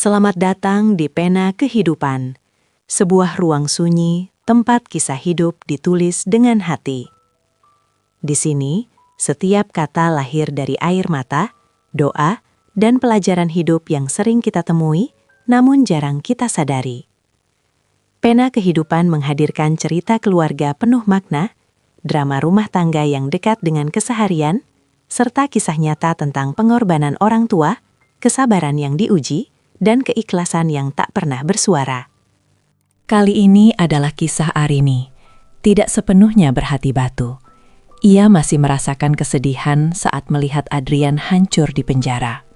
Selamat datang di Pena Kehidupan, sebuah ruang sunyi, tempat kisah hidup ditulis dengan hati. Di sini, setiap kata lahir dari air mata, doa, dan pelajaran hidup yang sering kita temui, namun jarang kita sadari. Pena Kehidupan menghadirkan cerita keluarga penuh makna, drama rumah tangga yang dekat dengan keseharian, serta kisah nyata tentang pengorbanan orang tua, kesabaran yang diuji, dan keikhlasan yang tak pernah bersuara. Kali ini adalah kisah Arini, tidak sepenuhnya berhati batu. Ia masih merasakan kesedihan saat melihat Adrian hancur di penjara.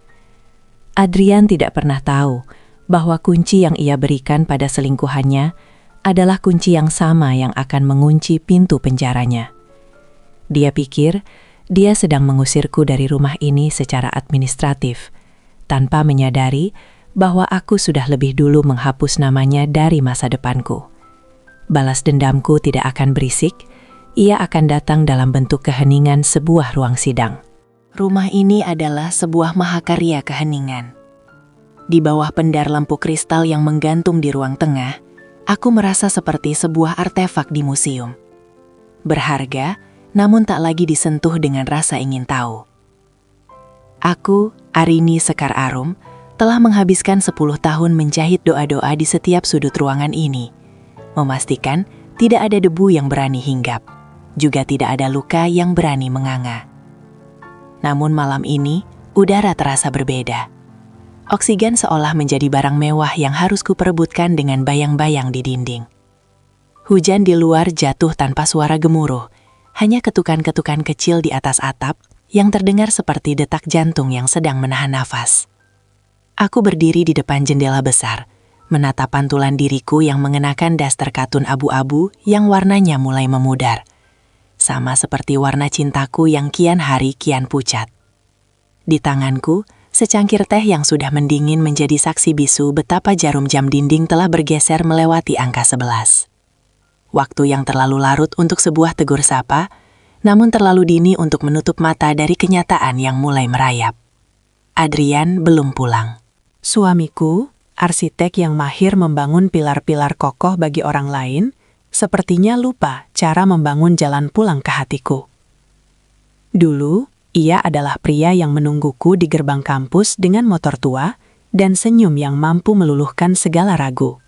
Adrian tidak pernah tahu bahwa kunci yang ia berikan pada selingkuhannya adalah kunci yang sama yang akan mengunci pintu penjaranya. Dia pikir dia sedang mengusirku dari rumah ini secara administratif, tanpa menyadari bahwa aku sudah lebih dulu menghapus namanya dari masa depanku. Balas dendamku tidak akan berisik, ia akan datang dalam bentuk keheningan sebuah ruang sidang. Rumah ini adalah sebuah mahakarya keheningan. Di bawah pendar lampu kristal yang menggantung di ruang tengah, aku merasa seperti sebuah artefak di museum. Berharga, namun tak lagi disentuh dengan rasa ingin tahu. Aku, Arini Sekar Arum, telah menghabiskan 10 tahun menjahit doa-doa di setiap sudut ruangan ini, memastikan tidak ada debu yang berani hinggap, juga tidak ada luka yang berani menganga. Namun malam ini, udara terasa berbeda. Oksigen seolah menjadi barang mewah yang harus kuperebutkan dengan bayang-bayang di dinding. Hujan di luar jatuh tanpa suara gemuruh, hanya ketukan-ketukan kecil di atas atap yang terdengar seperti detak jantung yang sedang menahan nafas. Aku berdiri di depan jendela besar, menatap pantulan diriku yang mengenakan daster katun abu-abu yang warnanya mulai memudar. Sama seperti warna cintaku yang kian hari kian pucat. Di tanganku, secangkir teh yang sudah mendingin menjadi saksi bisu betapa jarum jam dinding telah bergeser melewati angka 11. Waktu yang terlalu larut untuk sebuah tegur sapa, namun terlalu dini untuk menutup mata dari kenyataan yang mulai merayap. Adrian belum pulang. Suamiku, arsitek yang mahir membangun pilar-pilar kokoh bagi orang lain, sepertinya lupa cara membangun jalan pulang ke hatiku. Dulu, ia adalah pria yang menungguku di gerbang kampus dengan motor tua dan senyum yang mampu meluluhkan segala ragu.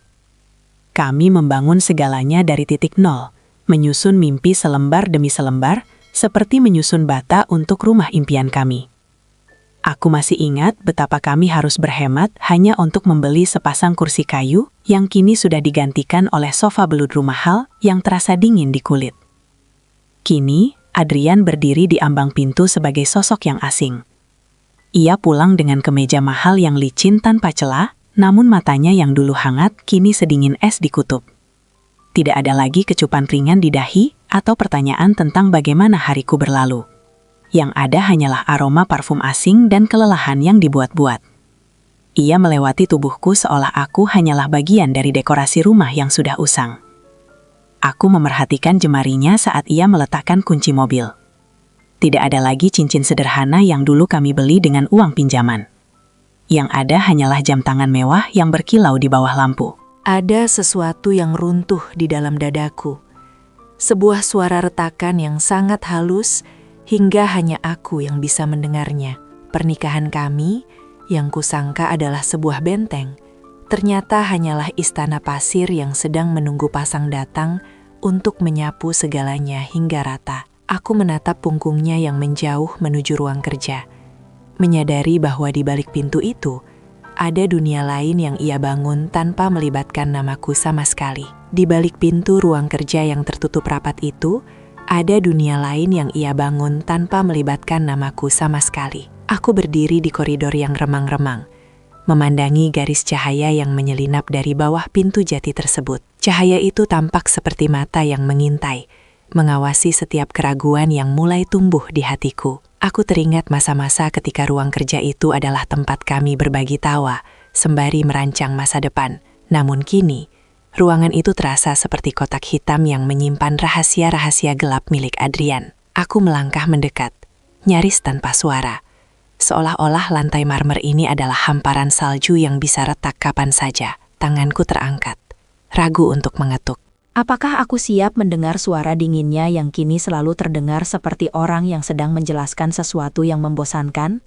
Kami membangun segalanya dari titik nol, menyusun mimpi selembar demi selembar, seperti menyusun bata untuk rumah impian kami. Aku masih ingat betapa kami harus berhemat hanya untuk membeli sepasang kursi kayu yang kini sudah digantikan oleh sofa beludru mahal yang terasa dingin di kulit. Kini, Adrian berdiri di ambang pintu sebagai sosok yang asing. Ia pulang dengan kemeja mahal yang licin tanpa celah, namun matanya yang dulu hangat kini sedingin es di kutub. Tidak ada lagi kecupan ringan di dahi atau pertanyaan tentang bagaimana hariku berlalu. Yang ada hanyalah aroma parfum asing dan kelelahan yang dibuat-buat. Ia melewati tubuhku seolah aku hanyalah bagian dari dekorasi rumah yang sudah usang. Aku memerhatikan jemarinya saat ia meletakkan kunci mobil. Tidak ada lagi cincin sederhana yang dulu kami beli dengan uang pinjaman. Yang ada hanyalah jam tangan mewah yang berkilau di bawah lampu. Ada sesuatu yang runtuh di dalam dadaku. Sebuah suara retakan yang sangat halus, hingga hanya aku yang bisa mendengarnya. Pernikahan kami, yang kusangka adalah sebuah benteng, ternyata hanyalah istana pasir yang sedang menunggu pasang datang untuk menyapu segalanya hingga rata. Aku menatap punggungnya yang menjauh menuju ruang kerja, menyadari bahwa di balik pintu itu, ada dunia lain yang ia bangun tanpa melibatkan namaku sama sekali. Di balik pintu ruang kerja yang tertutup rapat itu, ada dunia lain yang ia bangun tanpa melibatkan namaku sama sekali. Aku berdiri di koridor yang remang-remang, memandangi garis cahaya yang menyelinap dari bawah pintu jati tersebut. Cahaya itu tampak seperti mata yang mengintai, mengawasi setiap keraguan yang mulai tumbuh di hatiku. Aku teringat masa-masa ketika ruang kerja itu adalah tempat kami berbagi tawa, sembari merancang masa depan. Namun kini, ruangan itu terasa seperti kotak hitam yang menyimpan rahasia-rahasia gelap milik Adrian. Aku melangkah mendekat, nyaris tanpa suara, Seolah-olah lantai marmer ini adalah hamparan salju yang bisa retak kapan saja. Tanganku terangkat, ragu untuk mengetuk. Apakah aku siap mendengar suara dinginnya yang kini selalu terdengar seperti orang yang sedang menjelaskan sesuatu yang membosankan?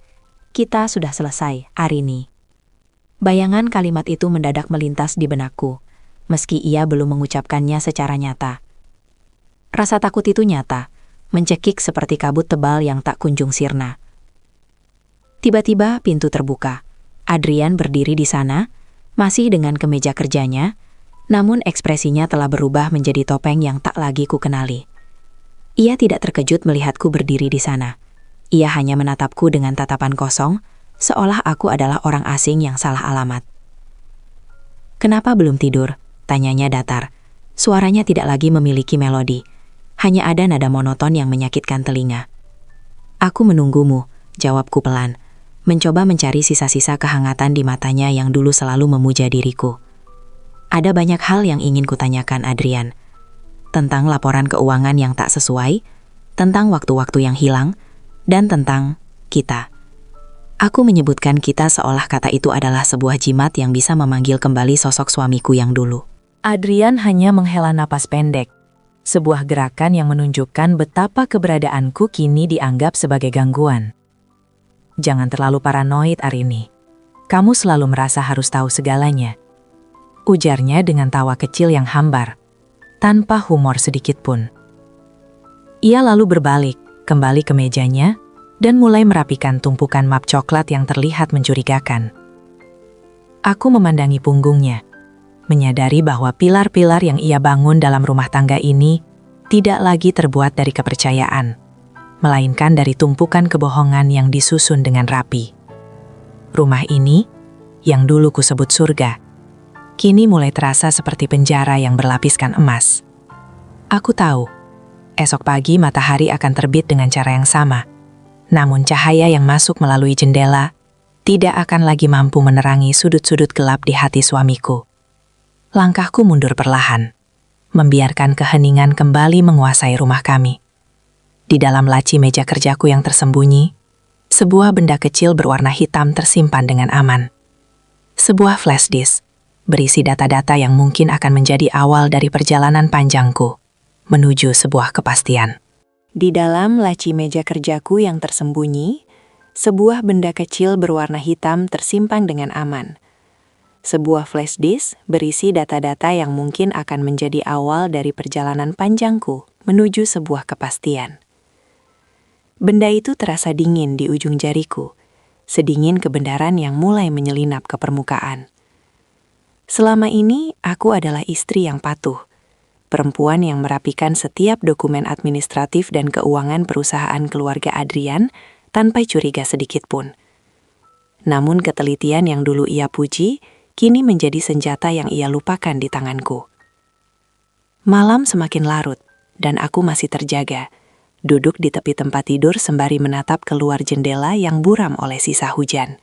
Kita sudah selesai, Arini. Bayangan kalimat itu mendadak melintas di benakku, meski ia belum mengucapkannya secara nyata. Rasa takut itu nyata, mencekik seperti kabut tebal yang tak kunjung sirna. Tiba-tiba pintu terbuka. Adrian berdiri di sana, masih dengan kemeja kerjanya, namun ekspresinya telah berubah menjadi topeng yang tak lagi kukenali. Ia tidak terkejut melihatku berdiri di sana. Ia hanya menatapku dengan tatapan kosong, seolah aku adalah orang asing yang salah alamat. "Kenapa belum tidur?" tanyanya datar. Suaranya tidak lagi memiliki melodi, hanya ada nada monoton yang menyakitkan telinga. "Aku menunggumu," jawabku pelan, mencoba mencari sisa-sisa kehangatan di matanya yang dulu selalu memuja diriku. "Ada banyak hal yang ingin kutanyakan, Adrian. Tentang laporan keuangan yang tak sesuai, tentang waktu-waktu yang hilang, dan tentang kita." Aku menyebutkan kita seolah kata itu adalah sebuah jimat yang bisa memanggil kembali sosok suamiku yang dulu. Adrian hanya menghela napas pendek. Sebuah gerakan yang menunjukkan betapa keberadaanku kini dianggap sebagai gangguan. "Jangan terlalu paranoid, Arini. Kamu selalu merasa harus tahu segalanya," ujarnya dengan tawa kecil yang hambar, tanpa humor sedikit pun. Ia lalu berbalik, kembali ke mejanya, dan mulai merapikan tumpukan map coklat yang terlihat mencurigakan. Aku memandangi punggungnya, menyadari bahwa pilar-pilar yang ia bangun dalam rumah tangga ini tidak lagi terbuat dari kepercayaan, melainkan dari tumpukan kebohongan yang disusun dengan rapi. Rumah ini, yang dulu kusebut surga, kini mulai terasa seperti penjara yang berlapiskan emas. Aku tahu, esok pagi matahari akan terbit dengan cara yang sama, namun cahaya yang masuk melalui jendela tidak akan lagi mampu menerangi sudut-sudut gelap di hati suamiku. Langkahku mundur perlahan, membiarkan keheningan kembali menguasai rumah kami. Di dalam laci meja kerjaku yang tersembunyi, sebuah benda kecil berwarna hitam tersimpan dengan aman. Sebuah flash disk, berisi data-data yang mungkin akan menjadi awal dari perjalanan panjangku menuju sebuah kepastian. Di dalam laci meja kerjaku yang tersembunyi, sebuah benda kecil berwarna hitam tersimpan dengan aman. Sebuah flash disk berisi data-data yang mungkin akan menjadi awal dari perjalanan panjangku menuju sebuah kepastian. Benda itu terasa dingin di ujung jariku, sedingin kebenaran yang mulai menyelinap ke permukaan. Selama ini, aku adalah istri yang patuh, perempuan yang merapikan setiap dokumen administratif dan keuangan perusahaan keluarga Adrian tanpa curiga sedikit pun. Namun ketelitian yang dulu ia puji, kini menjadi senjata yang ia lupakan di tanganku. Malam semakin larut, dan aku masih terjaga, duduk di tepi tempat tidur sembari menatap keluar jendela yang buram oleh sisa hujan.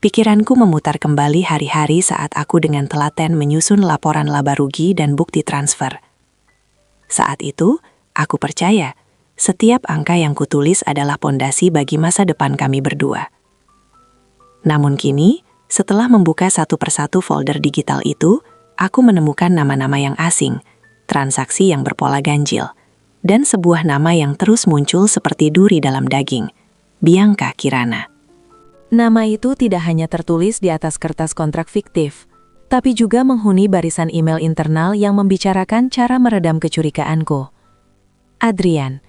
Pikiranku memutar kembali hari-hari saat aku dengan telaten menyusun laporan laba rugi dan bukti transfer. Saat itu, aku percaya setiap angka yang kutulis adalah pondasi bagi masa depan kami berdua. Namun kini, setelah membuka satu persatu folder digital itu, aku menemukan nama-nama yang asing, transaksi yang berpola ganjil, dan sebuah nama yang terus muncul seperti duri dalam daging, Bianca Kirana. Nama itu tidak hanya tertulis di atas kertas kontrak fiktif, tapi juga menghuni barisan email internal yang membicarakan cara meredam kecurigaanku. Adrian,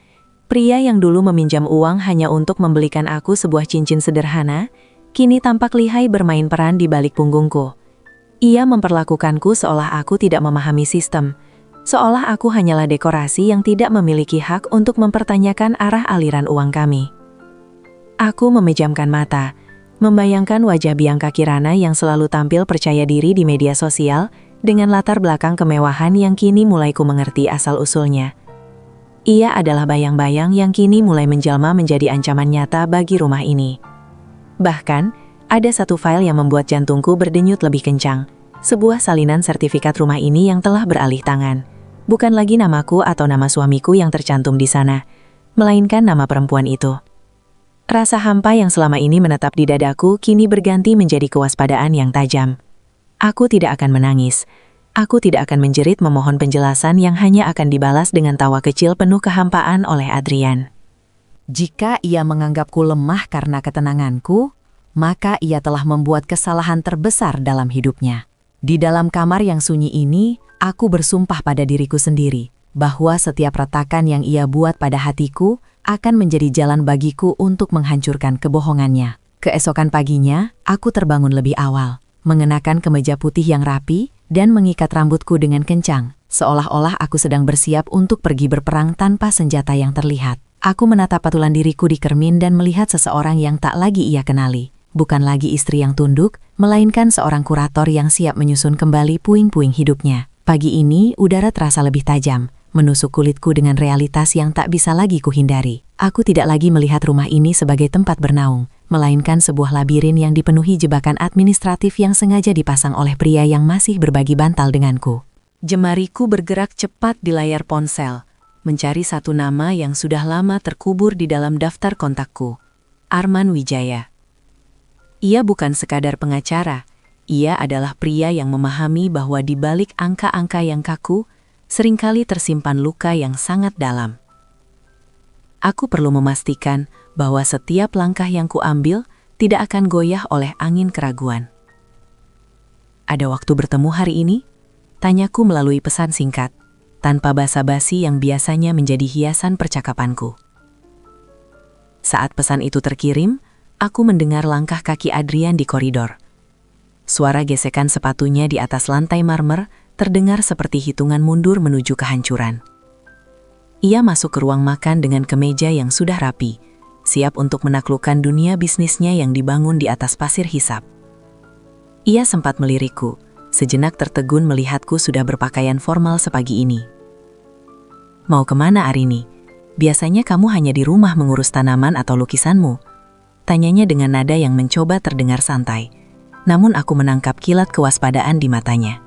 pria yang dulu meminjam uang hanya untuk membelikan aku sebuah cincin sederhana, kini tampak lihai bermain peran di balik punggungku. Ia memperlakukanku seolah aku tidak memahami sistem, seolah aku hanyalah dekorasi yang tidak memiliki hak untuk mempertanyakan arah aliran uang kami. Aku memejamkan mata, membayangkan wajah Bianca Kirana yang selalu tampil percaya diri di media sosial dengan latar belakang kemewahan yang kini mulai ku mengerti asal-usulnya. Ia adalah bayang-bayang yang kini mulai menjelma menjadi ancaman nyata bagi rumah ini. Bahkan, ada satu file yang membuat jantungku berdenyut lebih kencang, sebuah salinan sertifikat rumah ini yang telah beralih tangan. Bukan lagi namaku atau nama suamiku yang tercantum di sana, melainkan nama perempuan itu. Rasa hampa yang selama ini menetap di dadaku kini berganti menjadi kewaspadaan yang tajam. Aku tidak akan menangis. Aku tidak akan menjerit memohon penjelasan yang hanya akan dibalas dengan tawa kecil penuh kehampaan oleh Adrian. Jika ia menganggapku lemah karena ketenanganku, maka ia telah membuat kesalahan terbesar dalam hidupnya. Di dalam kamar yang sunyi ini, aku bersumpah pada diriku sendiri bahwa setiap retakan yang ia buat pada hatiku akan menjadi jalan bagiku untuk menghancurkan kebohongannya. Keesokan paginya, aku terbangun lebih awal, mengenakan kemeja putih yang rapi dan mengikat rambutku dengan kencang, seolah-olah aku sedang bersiap untuk pergi berperang tanpa senjata yang terlihat. Aku menatap patulan diriku di cermin dan melihat seseorang yang tak lagi ia kenali. Bukan lagi istri yang tunduk, melainkan seorang kurator yang siap menyusun kembali puing-puing hidupnya. Pagi ini, udara terasa lebih tajam, menusuk kulitku dengan realitas yang tak bisa lagi kuhindari. Aku tidak lagi melihat rumah ini sebagai tempat bernaung, melainkan sebuah labirin yang dipenuhi jebakan administratif yang sengaja dipasang oleh pria yang masih berbagi bantal denganku. Jemariku bergerak cepat di layar ponsel, mencari satu nama yang sudah lama terkubur di dalam daftar kontakku, Arman Wijaya. Ia bukan sekadar pengacara, ia adalah pria yang memahami bahwa di balik angka-angka yang kaku, seringkali tersimpan luka yang sangat dalam. Aku perlu memastikan bahwa setiap langkah yang kuambil tidak akan goyah oleh angin keraguan. Ada waktu bertemu hari ini? Tanyaku melalui pesan singkat, tanpa basa-basi yang biasanya menjadi hiasan percakapanku. Saat pesan itu terkirim, aku mendengar langkah kaki Adrian di koridor. Suara gesekan sepatunya di atas lantai marmer terdengar seperti hitungan mundur menuju kehancuran. Ia masuk ke ruang makan dengan kemeja yang sudah rapi, siap untuk menaklukkan dunia bisnisnya yang dibangun di atas pasir hisap. Ia sempat melirikku, sejenak tertegun melihatku sudah berpakaian formal sepagi ini. "Mau kemana Arini? Biasanya kamu hanya di rumah mengurus tanaman atau lukisanmu?" Tanyanya dengan nada yang mencoba terdengar santai, namun aku menangkap kilat kewaspadaan di matanya.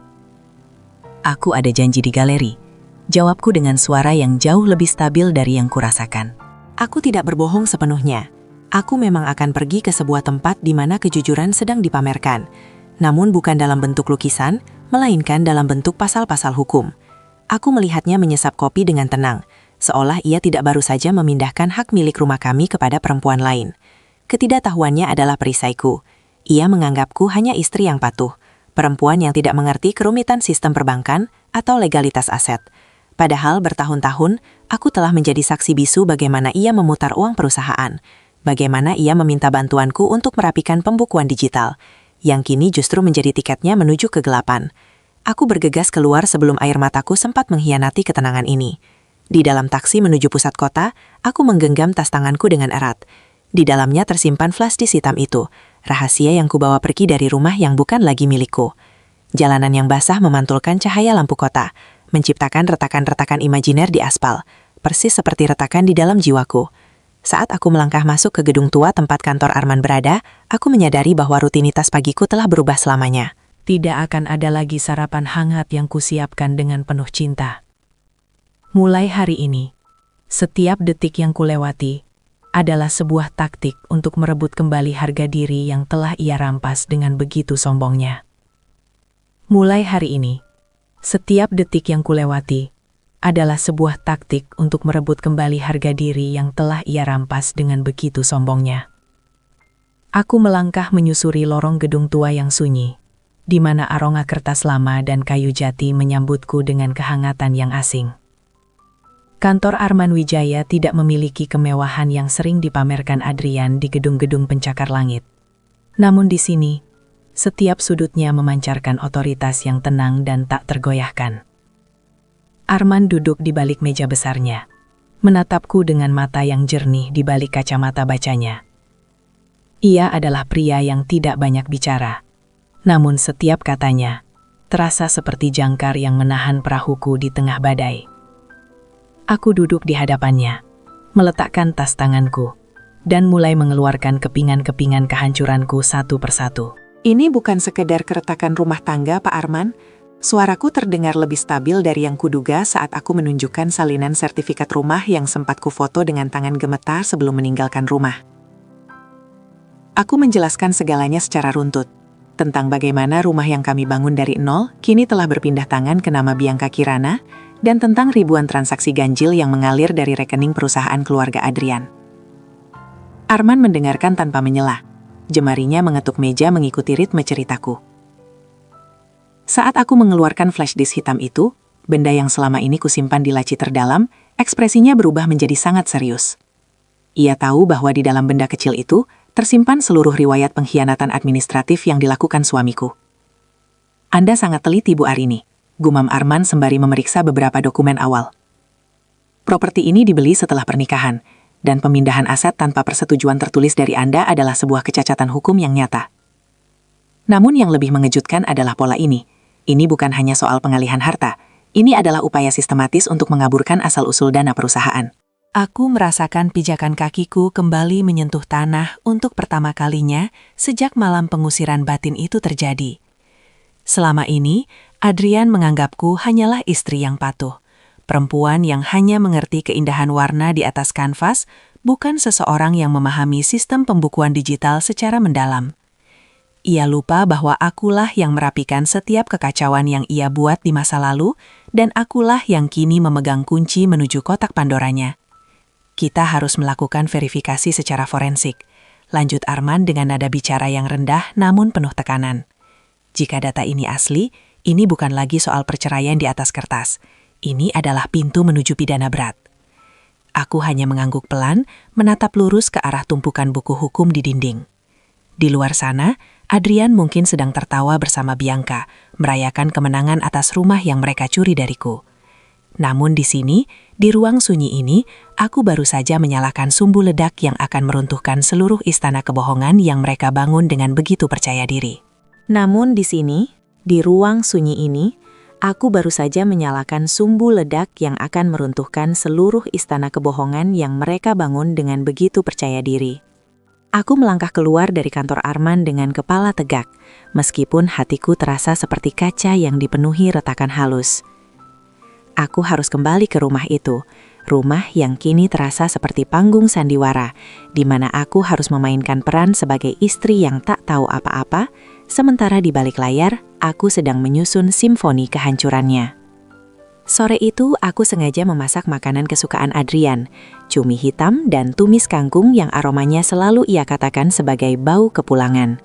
"Aku ada janji di galeri," jawabku dengan suara yang jauh lebih stabil dari yang kurasakan. Aku tidak berbohong sepenuhnya. Aku memang akan pergi ke sebuah tempat di mana kejujuran sedang dipamerkan, namun bukan dalam bentuk lukisan, melainkan dalam bentuk pasal-pasal hukum. Aku melihatnya menyesap kopi dengan tenang, seolah ia tidak baru saja memindahkan hak milik rumah kami kepada perempuan lain. Ketidaktahuannya adalah perisaiku. Ia menganggapku hanya istri yang patuh, perempuan yang tidak mengerti kerumitan sistem perbankan atau legalitas aset. Padahal bertahun-tahun, aku telah menjadi saksi bisu bagaimana ia memutar uang perusahaan, bagaimana ia meminta bantuanku untuk merapikan pembukuan digital, yang kini justru menjadi tiketnya menuju kegelapan. Aku bergegas keluar sebelum air mataku sempat mengkhianati ketenangan ini. Di dalam taksi menuju pusat kota, aku menggenggam tas tanganku dengan erat. Di dalamnya tersimpan flash disk hitam itu, rahasia yang kubawa pergi dari rumah yang bukan lagi milikku. Jalanan yang basah memantulkan cahaya lampu kota, menciptakan retakan-retakan imajiner di aspal, persis seperti retakan di dalam jiwaku. Saat aku melangkah masuk ke gedung tua tempat kantor Arman berada, aku menyadari bahwa rutinitas pagiku telah berubah selamanya. Tidak akan ada lagi sarapan hangat yang kusiapkan dengan penuh cinta. Mulai hari ini, setiap detik yang kulewati adalah sebuah taktik untuk merebut kembali harga diri yang telah ia rampas dengan begitu sombongnya. Mulai hari ini, setiap detik yang kulewati adalah sebuah taktik untuk merebut kembali harga diri yang telah ia rampas dengan begitu sombongnya. Aku melangkah menyusuri lorong gedung tua yang sunyi, di mana aroma kertas lama dan kayu jati menyambutku dengan kehangatan yang asing. Kantor Arman Wijaya tidak memiliki kemewahan yang sering dipamerkan Adrian di gedung-gedung pencakar langit. Namun di sini, setiap sudutnya memancarkan otoritas yang tenang dan tak tergoyahkan. Arman duduk di balik meja besarnya, menatapku dengan mata yang jernih di balik kacamata bacanya. Ia adalah pria yang tidak banyak bicara, namun setiap katanya terasa seperti jangkar yang menahan perahuku di tengah badai. Aku duduk di hadapannya, meletakkan tas tanganku, dan mulai mengeluarkan kepingan-kepingan kehancuranku satu persatu. Ini bukan sekedar keretakan rumah tangga, Pak Arman. Suaraku terdengar lebih stabil dari yang kuduga saat aku menunjukkan salinan sertifikat rumah yang sempat kufoto dengan tangan gemetar sebelum meninggalkan rumah. Aku menjelaskan segalanya secara runtut. Tentang bagaimana rumah yang kami bangun dari nol kini telah berpindah tangan ke nama Bianca Kirana, dan tentang ribuan transaksi ganjil yang mengalir dari rekening perusahaan keluarga Adrian. Arman mendengarkan tanpa menyela. Jemarinya mengetuk meja mengikuti ritme ceritaku. Saat aku mengeluarkan flash disk hitam itu, benda yang selama ini kusimpan di laci terdalam, ekspresinya berubah menjadi sangat serius. Ia tahu bahwa di dalam benda kecil itu tersimpan seluruh riwayat pengkhianatan administratif yang dilakukan suamiku. Anda sangat teliti, Bu Arini, gumam Arman sembari memeriksa beberapa dokumen awal. Properti ini dibeli setelah pernikahan, dan pemindahan aset tanpa persetujuan tertulis dari Anda adalah sebuah kecacatan hukum yang nyata. Namun yang lebih mengejutkan adalah pola ini. Ini bukan hanya soal pengalihan harta, ini adalah upaya sistematis untuk mengaburkan asal-usul dana perusahaan. Aku merasakan pijakan kakiku kembali menyentuh tanah untuk pertama kalinya sejak malam pengusiran batin itu terjadi. Selama ini, Adrian menganggapku hanyalah istri yang patuh, perempuan yang hanya mengerti keindahan warna di atas kanvas, bukan seseorang yang memahami sistem pembukuan digital secara mendalam. Ia lupa bahwa akulah yang merapikan setiap kekacauan yang ia buat di masa lalu, dan akulah yang kini memegang kunci menuju kotak Pandoranya. Kita harus melakukan verifikasi secara forensik, lanjut Arman dengan nada bicara yang rendah namun penuh tekanan. Jika data ini asli, ini bukan lagi soal perceraian di atas kertas. Ini adalah pintu menuju pidana berat. Aku hanya mengangguk pelan, menatap lurus ke arah tumpukan buku hukum di dinding. Di luar sana, Adrian mungkin sedang tertawa bersama Bianca, merayakan kemenangan atas rumah yang mereka curi dariku. Namun di sini, di ruang sunyi ini, aku baru saja menyalakan sumbu ledak yang akan meruntuhkan seluruh istana kebohongan yang mereka bangun dengan begitu percaya diri. Namun di sini, di ruang sunyi ini, aku baru saja menyalakan sumbu ledak yang akan meruntuhkan seluruh istana kebohongan yang mereka bangun dengan begitu percaya diri. Aku melangkah keluar dari kantor Arman dengan kepala tegak, meskipun hatiku terasa seperti kaca yang dipenuhi retakan halus. Aku harus kembali ke rumah itu, rumah yang kini terasa seperti panggung sandiwara, di mana aku harus memainkan peran sebagai istri yang tak tahu apa-apa, sementara di balik layar, aku sedang menyusun simfoni kehancurannya. Sore itu, aku sengaja memasak makanan kesukaan Adrian, cumi hitam dan tumis kangkung yang aromanya selalu ia katakan sebagai bau kepulangan.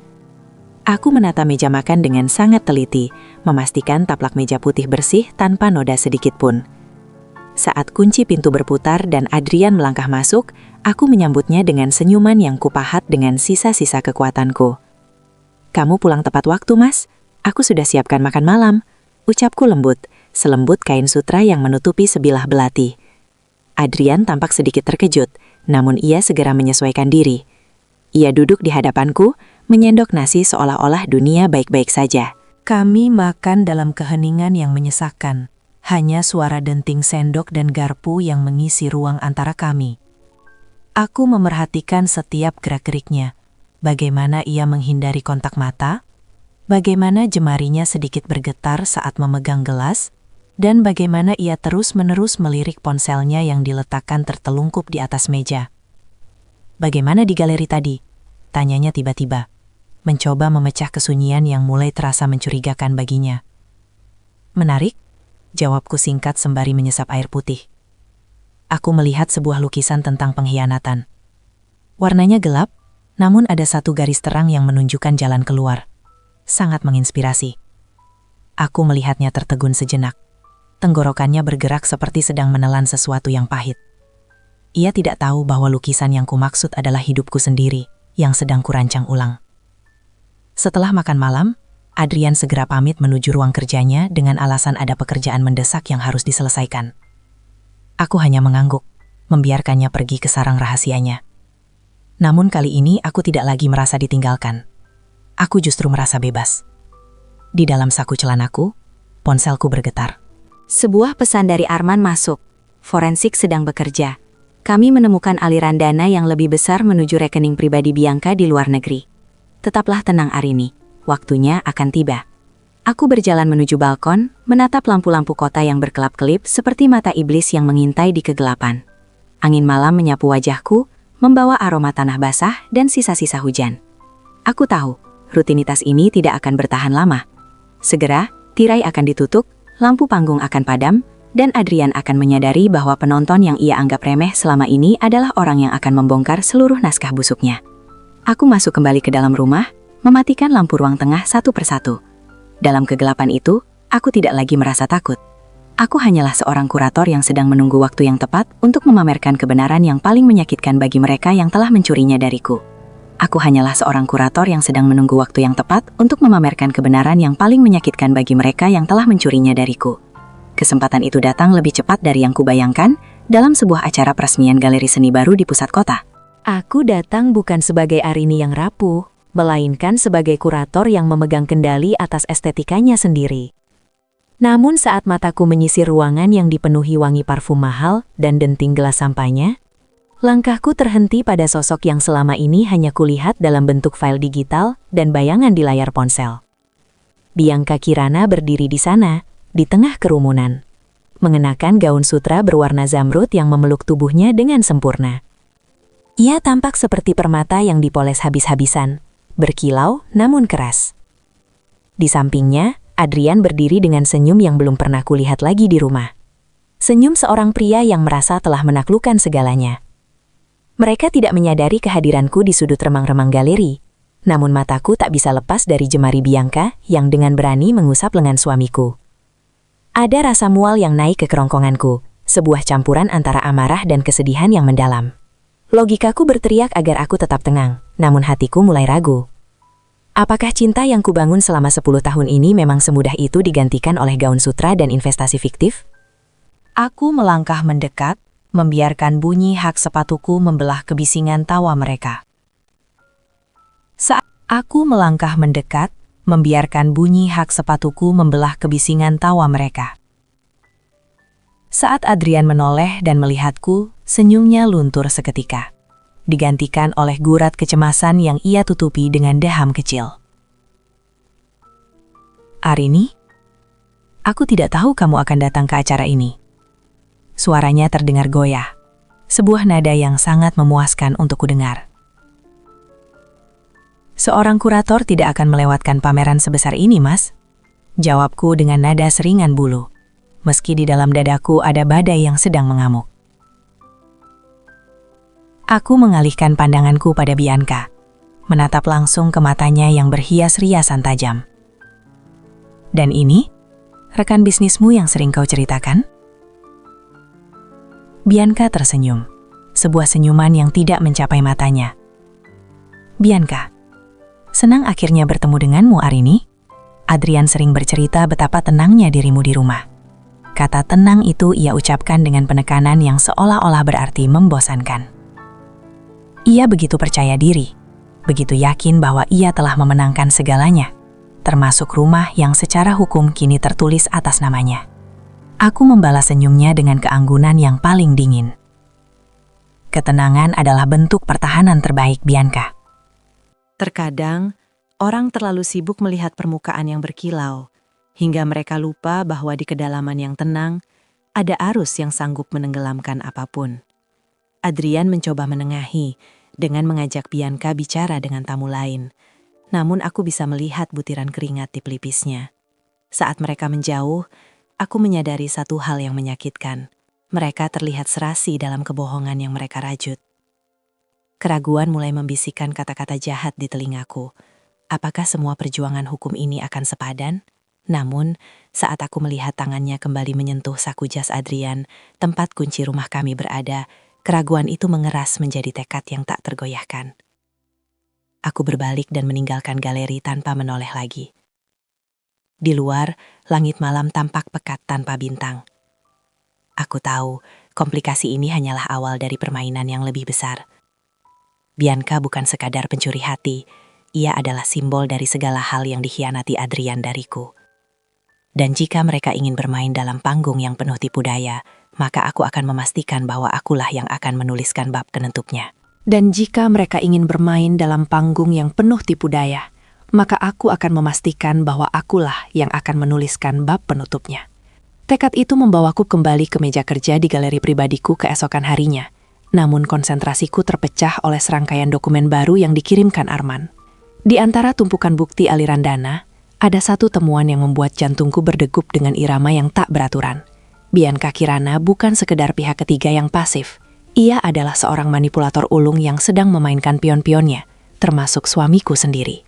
Aku menata meja makan dengan sangat teliti, memastikan taplak meja putih bersih tanpa noda sedikit pun. Saat kunci pintu berputar dan Adrian melangkah masuk, aku menyambutnya dengan senyuman yang kupahat dengan sisa-sisa kekuatanku. "Kamu pulang tepat waktu, Mas. Aku sudah siapkan makan malam," ucapku lembut, selembut kain sutra yang menutupi sebilah belati. Adrian tampak sedikit terkejut, namun ia segera menyesuaikan diri. Ia duduk di hadapanku, menyendok nasi seolah-olah dunia baik-baik saja. Kami makan dalam keheningan yang menyesakan. Hanya suara denting sendok dan garpu yang mengisi ruang antara kami. Aku memerhatikan setiap gerak-geriknya. Bagaimana ia menghindari kontak mata, bagaimana jemarinya sedikit bergetar saat memegang gelas, dan bagaimana ia terus-menerus melirik ponselnya yang diletakkan tertelungkup di atas meja. "Bagaimana di galeri tadi?" tanyanya tiba-tiba, mencoba memecah kesunyian yang mulai terasa mencurigakan baginya. "Menarik," jawabku singkat sembari menyesap air putih. Aku melihat sebuah lukisan tentang pengkhianatan. Warnanya gelap, namun ada satu garis terang yang menunjukkan jalan keluar. Sangat menginspirasi. Aku melihatnya tertegun sejenak. Tenggorokannya bergerak seperti sedang menelan sesuatu yang pahit. Ia tidak tahu bahwa lukisan yang kumaksud adalah hidupku sendiri, yang sedang kurancang ulang. Setelah makan malam, Adrian segera pamit menuju ruang kerjanya dengan alasan ada pekerjaan mendesak yang harus diselesaikan. Aku hanya mengangguk, membiarkannya pergi ke sarang rahasianya. Namun kali ini aku tidak lagi merasa ditinggalkan. Aku justru merasa bebas. Di dalam saku celanaku, ponselku bergetar. Sebuah pesan dari Arman masuk. Forensik sedang bekerja. Kami menemukan aliran dana yang lebih besar menuju rekening pribadi Bianca di luar negeri. Tetaplah tenang Arini, waktunya akan tiba. Aku berjalan menuju balkon, menatap lampu-lampu kota yang berkelap-kelip seperti mata iblis yang mengintai di kegelapan. Angin malam menyapu wajahku, membawa aroma tanah basah dan sisa-sisa hujan. Aku tahu, rutinitas ini tidak akan bertahan lama. Segera, tirai akan ditutup, lampu panggung akan padam, dan Adrian akan menyadari bahwa penonton yang ia anggap remeh selama ini adalah orang yang akan membongkar seluruh naskah busuknya. Aku masuk kembali ke dalam rumah, mematikan lampu ruang tengah satu persatu. Dalam kegelapan itu, aku tidak lagi merasa takut. Aku hanyalah seorang kurator yang sedang menunggu waktu yang tepat untuk memamerkan kebenaran yang paling menyakitkan bagi mereka yang telah mencurinya dariku. Aku hanyalah seorang kurator yang sedang menunggu waktu yang tepat untuk memamerkan kebenaran yang paling menyakitkan bagi mereka yang telah mencurinya dariku. Kesempatan itu datang lebih cepat dari yang kubayangkan dalam sebuah acara peresmian galeri seni baru di pusat kota. Aku datang bukan sebagai Arini yang rapuh, melainkan sebagai kurator yang memegang kendali atas estetikanya sendiri. Namun saat mataku menyisir ruangan yang dipenuhi wangi parfum mahal dan denting gelas sampahnya, langkahku terhenti pada sosok yang selama ini hanya kulihat dalam bentuk file digital dan bayangan di layar ponsel. Bianca Kirana berdiri di sana, di tengah kerumunan, mengenakan gaun sutra berwarna zamrud yang memeluk tubuhnya dengan sempurna. Ia tampak seperti permata yang dipoles habis-habisan, berkilau namun keras. Di sampingnya, Adrian berdiri dengan senyum yang belum pernah kulihat lagi di rumah. Senyum seorang pria yang merasa telah menaklukkan segalanya. Mereka tidak menyadari kehadiranku di sudut remang-remang galeri, namun mataku tak bisa lepas dari jemari Bianca yang dengan berani mengusap lengan suamiku. Ada rasa mual yang naik ke kerongkonganku, sebuah campuran antara amarah dan kesedihan yang mendalam. Logikaku berteriak agar aku tetap tenang, namun hatiku mulai ragu. Apakah cinta yang kubangun selama 10 tahun ini memang semudah itu digantikan oleh gaun sutra dan investasi fiktif? Aku melangkah mendekat, membiarkan bunyi hak sepatuku membelah kebisingan tawa mereka. Saat aku melangkah mendekat, membiarkan bunyi hak sepatuku membelah kebisingan tawa mereka. Saat Adrian menoleh dan melihatku, senyumnya luntur seketika, digantikan oleh gurat kecemasan yang ia tutupi dengan deham kecil. Arini, aku tidak tahu kamu akan datang ke acara ini. Suaranya terdengar goyah, sebuah nada yang sangat memuaskan untuk kudengar. Seorang kurator tidak akan melewatkan pameran sebesar ini, Mas. Jawabku dengan nada seringan bulu, meski di dalam dadaku ada badai yang sedang mengamuk. Aku mengalihkan pandanganku pada Bianca, menatap langsung ke matanya yang berhias riasan tajam. Dan ini, rekan bisnismu yang sering kau ceritakan? Bianca tersenyum, sebuah senyuman yang tidak mencapai matanya. Bianca, senang akhirnya bertemu denganmu, Arini. Adrian sering bercerita betapa tenangnya dirimu di rumah. Kata tenang itu ia ucapkan dengan penekanan yang seolah-olah berarti membosankan. Ia begitu percaya diri, begitu yakin bahwa ia telah memenangkan segalanya, termasuk rumah yang secara hukum kini tertulis atas namanya. Aku membalas senyumnya dengan keanggunan yang paling dingin. Ketenangan adalah bentuk pertahanan terbaik, Bianca. Terkadang, orang terlalu sibuk melihat permukaan yang berkilau, hingga mereka lupa bahwa di kedalaman yang tenang, ada arus yang sanggup menenggelamkan apapun. Adrian mencoba menengahi dengan mengajak Bianca bicara dengan tamu lain. Namun aku bisa melihat butiran keringat di pelipisnya. Saat mereka menjauh, aku menyadari satu hal yang menyakitkan. Mereka terlihat serasi dalam kebohongan yang mereka rajut. Keraguan mulai membisikkan kata-kata jahat di telingaku. Apakah semua perjuangan hukum ini akan sepadan? Namun, saat aku melihat tangannya kembali menyentuh saku jas Adrian, tempat kunci rumah kami berada, keraguan itu mengeras menjadi tekad yang tak tergoyahkan. Aku berbalik dan meninggalkan galeri tanpa menoleh lagi. Di luar, langit malam tampak pekat tanpa bintang. Aku tahu, komplikasi ini hanyalah awal dari permainan yang lebih besar. Bianca bukan sekadar pencuri hati, ia adalah simbol dari segala hal yang dikhianati Adrian dariku. Dan jika mereka ingin bermain dalam panggung yang penuh tipu daya, maka aku akan memastikan bahwa akulah yang akan menuliskan bab penutupnya. Dan jika mereka ingin bermain dalam panggung yang penuh tipu daya, maka aku akan memastikan bahwa akulah yang akan menuliskan bab penutupnya. Tekad itu membawaku kembali ke meja kerja di galeri pribadiku keesokan harinya. Namun konsentrasiku terpecah oleh serangkaian dokumen baru yang dikirimkan Arman. Di antara tumpukan bukti aliran dana, ada satu temuan yang membuat jantungku berdegup dengan irama yang tak beraturan. Bianca Kirana bukan sekedar pihak ketiga yang pasif. Ia adalah seorang manipulator ulung yang sedang memainkan pion-pionnya, termasuk suamiku sendiri.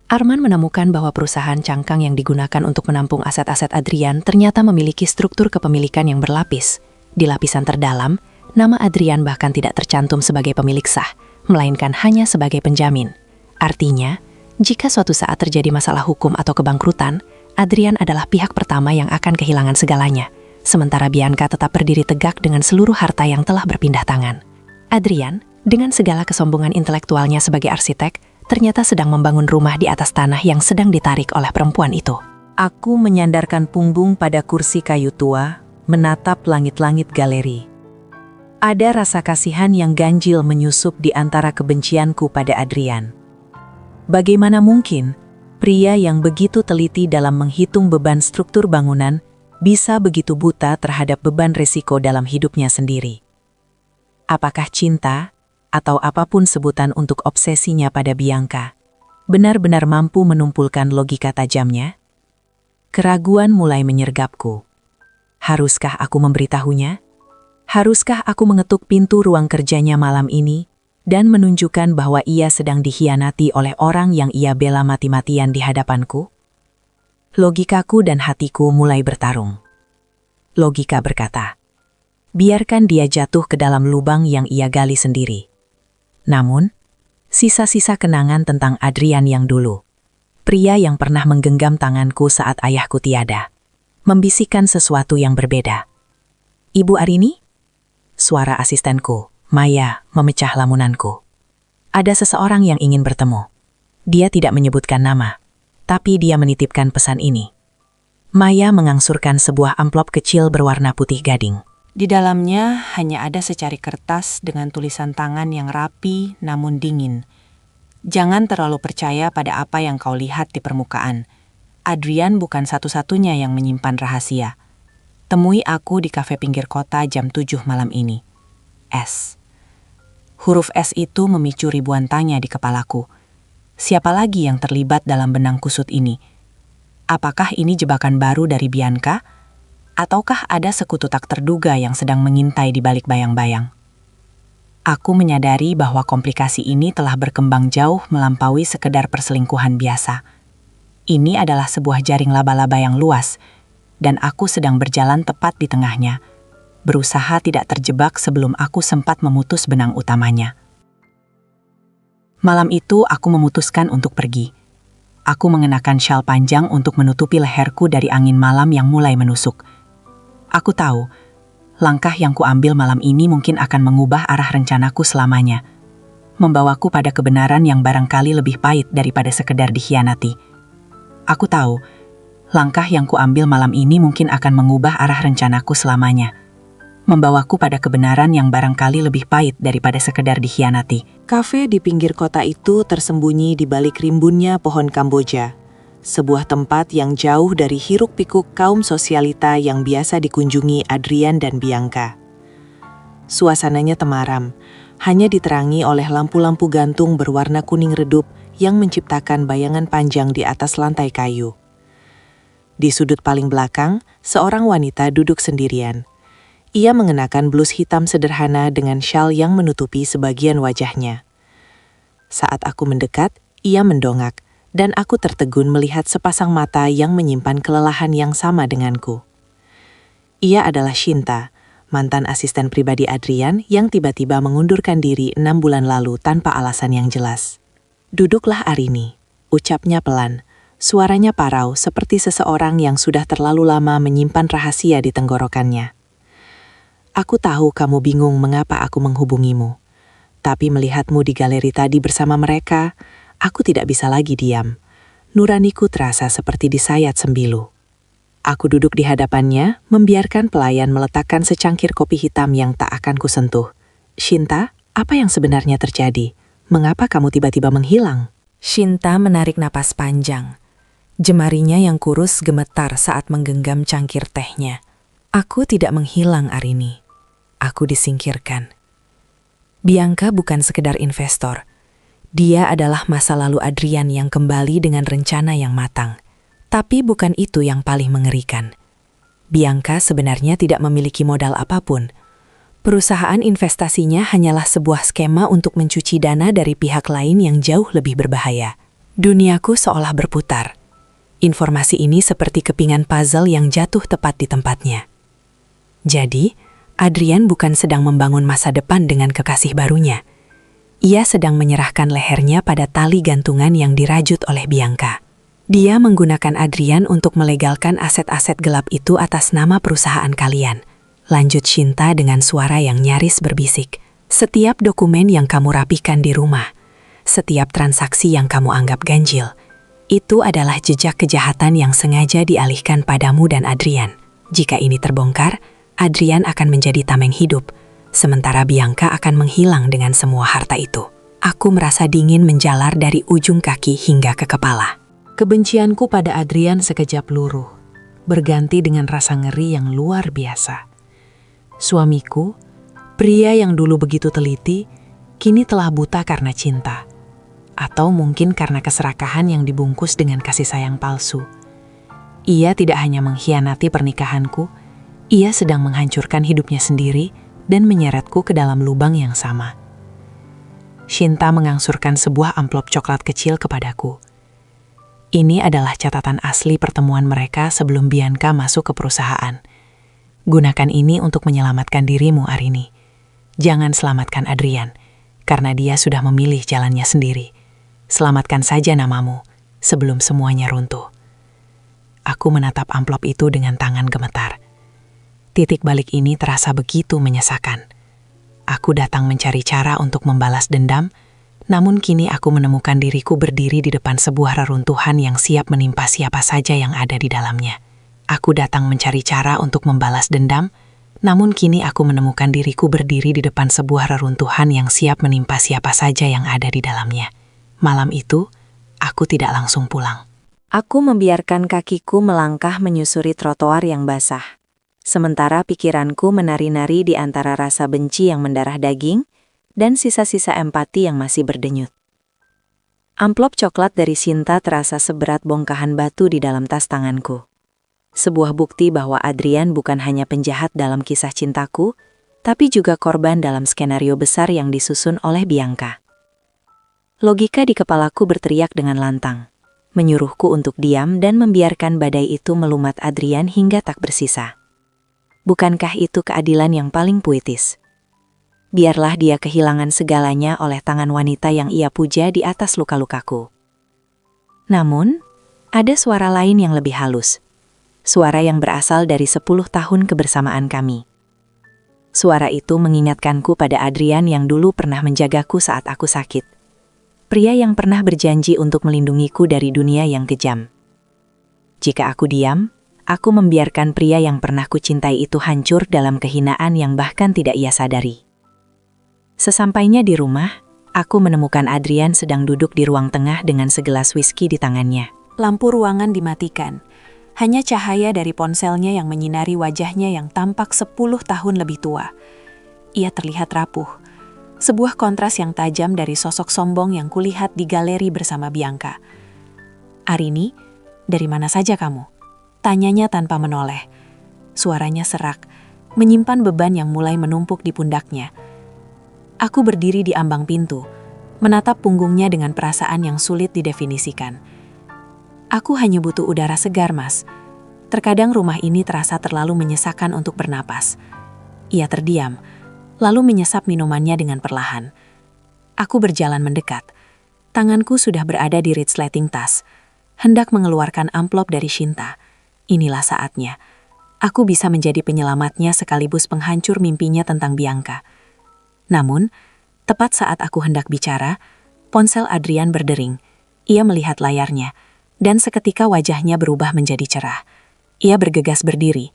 Arman menemukan bahwa perusahaan cangkang yang digunakan untuk menampung aset-aset Adrian ternyata memiliki struktur kepemilikan yang berlapis. Di lapisan terdalam, nama Adrian bahkan tidak tercantum sebagai pemilik sah, melainkan hanya sebagai penjamin. Artinya, jika suatu saat terjadi masalah hukum atau kebangkrutan, Adrian adalah pihak pertama yang akan kehilangan segalanya, sementara Bianca tetap berdiri tegak dengan seluruh harta yang telah berpindah tangan. Adrian, dengan segala kesombongan intelektualnya sebagai arsitek, ternyata sedang membangun rumah di atas tanah yang sedang ditarik oleh perempuan itu. Aku menyandarkan punggung pada kursi kayu tua, menatap langit-langit galeri. Ada rasa kasihan yang ganjil menyusup di antara kebencianku pada Adrian. Bagaimana mungkin pria yang begitu teliti dalam menghitung beban struktur bangunan bisa begitu buta terhadap beban resiko dalam hidupnya sendiri? Apakah cinta, atau apapun sebutan untuk obsesinya pada Bianca, benar-benar mampu menumpulkan logika tajamnya? Keraguan mulai menyergapku. Haruskah aku memberitahunya? Haruskah aku mengetuk pintu ruang kerjanya malam ini dan menunjukkan bahwa ia sedang dikhianati oleh orang yang ia bela mati-matian di hadapanku? Logikaku dan hatiku mulai bertarung. Logika berkata, biarkan dia jatuh ke dalam lubang yang ia gali sendiri. Namun, sisa-sisa kenangan tentang Adrian yang dulu, pria yang pernah menggenggam tanganku saat ayahku tiada, membisikkan sesuatu yang berbeda. Ibu Arini? Suara asistenku, Maya, memecah lamunanku. Ada seseorang yang ingin bertemu. Dia tidak menyebutkan nama, tapi dia menitipkan pesan ini. Maya mengangsurkan sebuah amplop kecil berwarna putih gading. Di dalamnya hanya ada secari kertas dengan tulisan tangan yang rapi namun dingin. Jangan terlalu percaya pada apa yang kau lihat di permukaan. Adrian bukan satu-satunya yang menyimpan rahasia. Temui aku di kafe pinggir kota jam 7 malam ini. S. Huruf S itu memicu ribuan tanya di kepalaku. Siapa lagi yang terlibat dalam benang kusut ini? Apakah ini jebakan baru dari Bianca? Ataukah ada sekutu tak terduga yang sedang mengintai di balik bayang-bayang? Aku menyadari bahwa komplikasi ini telah berkembang jauh melampaui sekedar perselingkuhan biasa. Ini adalah sebuah jaring laba-laba yang luas, dan aku sedang berjalan tepat di tengahnya, berusaha tidak terjebak sebelum aku sempat memutus benang utamanya. Malam itu aku memutuskan untuk pergi. Aku mengenakan syal panjang untuk menutupi leherku dari angin malam yang mulai menusuk. Aku tahu, langkah yang kuambil malam ini mungkin akan mengubah arah rencanaku selamanya, membawaku pada kebenaran yang barangkali lebih pahit daripada sekedar dikhianati. Aku tahu, langkah yang kuambil malam ini mungkin akan mengubah arah rencanaku selamanya, membawaku pada kebenaran yang barangkali lebih pahit daripada sekedar dikhianati. Kafe di pinggir kota itu tersembunyi di balik rimbunnya pohon Kamboja, sebuah tempat yang jauh dari hiruk-pikuk kaum sosialita yang biasa dikunjungi Adrian dan Bianca. Suasananya temaram, hanya diterangi oleh lampu-lampu gantung berwarna kuning redup yang menciptakan bayangan panjang di atas lantai kayu. Di sudut paling belakang, seorang wanita duduk sendirian. Ia mengenakan blus hitam sederhana dengan syal yang menutupi sebagian wajahnya. Saat aku mendekat, ia mendongak, dan aku tertegun melihat sepasang mata yang menyimpan kelelahan yang sama denganku. Ia adalah Shinta, mantan asisten pribadi Adrian yang tiba-tiba mengundurkan diri 6 bulan lalu tanpa alasan yang jelas. "Duduklah Arini," ucapnya pelan. Suaranya parau seperti seseorang yang sudah terlalu lama menyimpan rahasia di tenggorokannya. "Aku tahu kamu bingung mengapa aku menghubungimu. Tapi melihatmu di galeri tadi bersama mereka, aku tidak bisa lagi diam. Nuraniku terasa seperti disayat sembilu." Aku duduk di hadapannya, membiarkan pelayan meletakkan secangkir kopi hitam yang tak akan kusentuh. "Shinta, apa yang sebenarnya terjadi? Mengapa kamu tiba-tiba menghilang?" Shinta menarik napas panjang. Jemarinya yang kurus gemetar saat menggenggam cangkir tehnya. "Aku tidak menghilang, Arini. Aku disingkirkan. Bianca bukan sekedar investor. Dia adalah masa lalu Adrian yang kembali dengan rencana yang matang. Tapi bukan itu yang paling mengerikan. Bianca sebenarnya tidak memiliki modal apapun. Perusahaan investasinya hanyalah sebuah skema untuk mencuci dana dari pihak lain yang jauh lebih berbahaya. Duniaku seolah berputar. Informasi ini seperti kepingan puzzle yang jatuh tepat di tempatnya. Jadi, Adrian bukan sedang membangun masa depan dengan kekasih barunya. Ia sedang menyerahkan lehernya pada tali gantungan yang dirajut oleh Bianca. Dia menggunakan Adrian untuk melegalkan aset-aset gelap itu atas nama perusahaan kalian. Lanjut Shinta dengan suara yang nyaris berbisik. Setiap dokumen yang kamu rapikan di rumah, setiap transaksi yang kamu anggap ganjil, itu adalah jejak kejahatan yang sengaja dialihkan padamu dan Adrian. Jika ini terbongkar, Adrian akan menjadi tameng hidup, sementara Bianca akan menghilang dengan semua harta itu. Aku merasa dingin menjalar dari ujung kaki hingga ke kepala. Kebencianku pada Adrian sekejap luruh, berganti dengan rasa ngeri yang luar biasa. Suamiku, pria yang dulu begitu teliti, kini telah buta karena cinta. Atau mungkin karena keserakahan yang dibungkus dengan kasih sayang palsu. Ia tidak hanya mengkhianati pernikahanku, ia sedang menghancurkan hidupnya sendiri dan menyeretku ke dalam lubang yang sama. Shinta mengangsurkan sebuah amplop coklat kecil kepadaku. Ini adalah catatan asli pertemuan mereka sebelum Bianca masuk ke perusahaan. Gunakan ini untuk menyelamatkan dirimu, Arini. Jangan selamatkan Adrian, karena dia sudah memilih jalannya sendiri. Selamatkan saja namamu sebelum semuanya runtuh. Aku menatap amplop itu dengan tangan gemetar. Titik balik ini terasa begitu menyesakan. Aku datang mencari cara untuk membalas dendam, namun kini aku menemukan diriku berdiri di depan sebuah reruntuhan yang siap menimpa siapa saja yang ada di dalamnya. Aku datang mencari cara untuk membalas dendam, namun kini aku menemukan diriku berdiri di depan sebuah reruntuhan yang siap menimpa siapa saja yang ada di dalamnya. Malam itu, aku tidak langsung pulang. Aku membiarkan kakiku melangkah menyusuri trotoar yang basah. Sementara pikiranku menari-nari di antara rasa benci yang mendarah daging dan sisa-sisa empati yang masih berdenyut. Amplop coklat dari Shinta terasa seberat bongkahan batu di dalam tas tanganku. Sebuah bukti bahwa Adrian bukan hanya penjahat dalam kisah cintaku, tapi juga korban dalam skenario besar yang disusun oleh Bianca. Logika di kepalaku berteriak dengan lantang, menyuruhku untuk diam dan membiarkan badai itu melumat Adrian hingga tak bersisa. Bukankah itu keadilan yang paling puitis? Biarlah dia kehilangan segalanya oleh tangan wanita yang ia puja di atas luka-lukaku. Namun, ada suara lain yang lebih halus. Suara yang berasal dari 10 tahun kebersamaan kami. Suara itu mengingatkanku pada Adrian yang dulu pernah menjagaku saat aku sakit. Pria yang pernah berjanji untuk melindungiku dari dunia yang kejam. Jika aku diam, aku membiarkan pria yang pernah kucintai itu hancur dalam kehinaan yang bahkan tidak ia sadari. Sesampainya di rumah, aku menemukan Adrian sedang duduk di ruang tengah dengan segelas whisky di tangannya. Lampu ruangan dimatikan. Hanya cahaya dari ponselnya yang menyinari wajahnya yang tampak 10 tahun lebih tua. Ia terlihat rapuh. Sebuah kontras yang tajam dari sosok sombong yang kulihat di galeri bersama Bianca. "Arini, dari mana saja kamu?" Tanyanya tanpa menoleh. Suaranya serak, menyimpan beban yang mulai menumpuk di pundaknya. Aku berdiri di ambang pintu, menatap punggungnya dengan perasaan yang sulit didefinisikan. "Aku hanya butuh udara segar, Mas. Terkadang rumah ini terasa terlalu menyesakan untuk bernapas." Ia terdiam, lalu menyesap minumannya dengan perlahan. Aku berjalan mendekat. Tanganku sudah berada di resleting tas, hendak mengeluarkan amplop dari Shinta. Inilah saatnya. Aku bisa menjadi penyelamatnya sekaligus penghancur mimpinya tentang Bianca. Namun, tepat saat aku hendak bicara, ponsel Adrian berdering. Ia melihat layarnya, dan seketika wajahnya berubah menjadi cerah. Ia bergegas berdiri,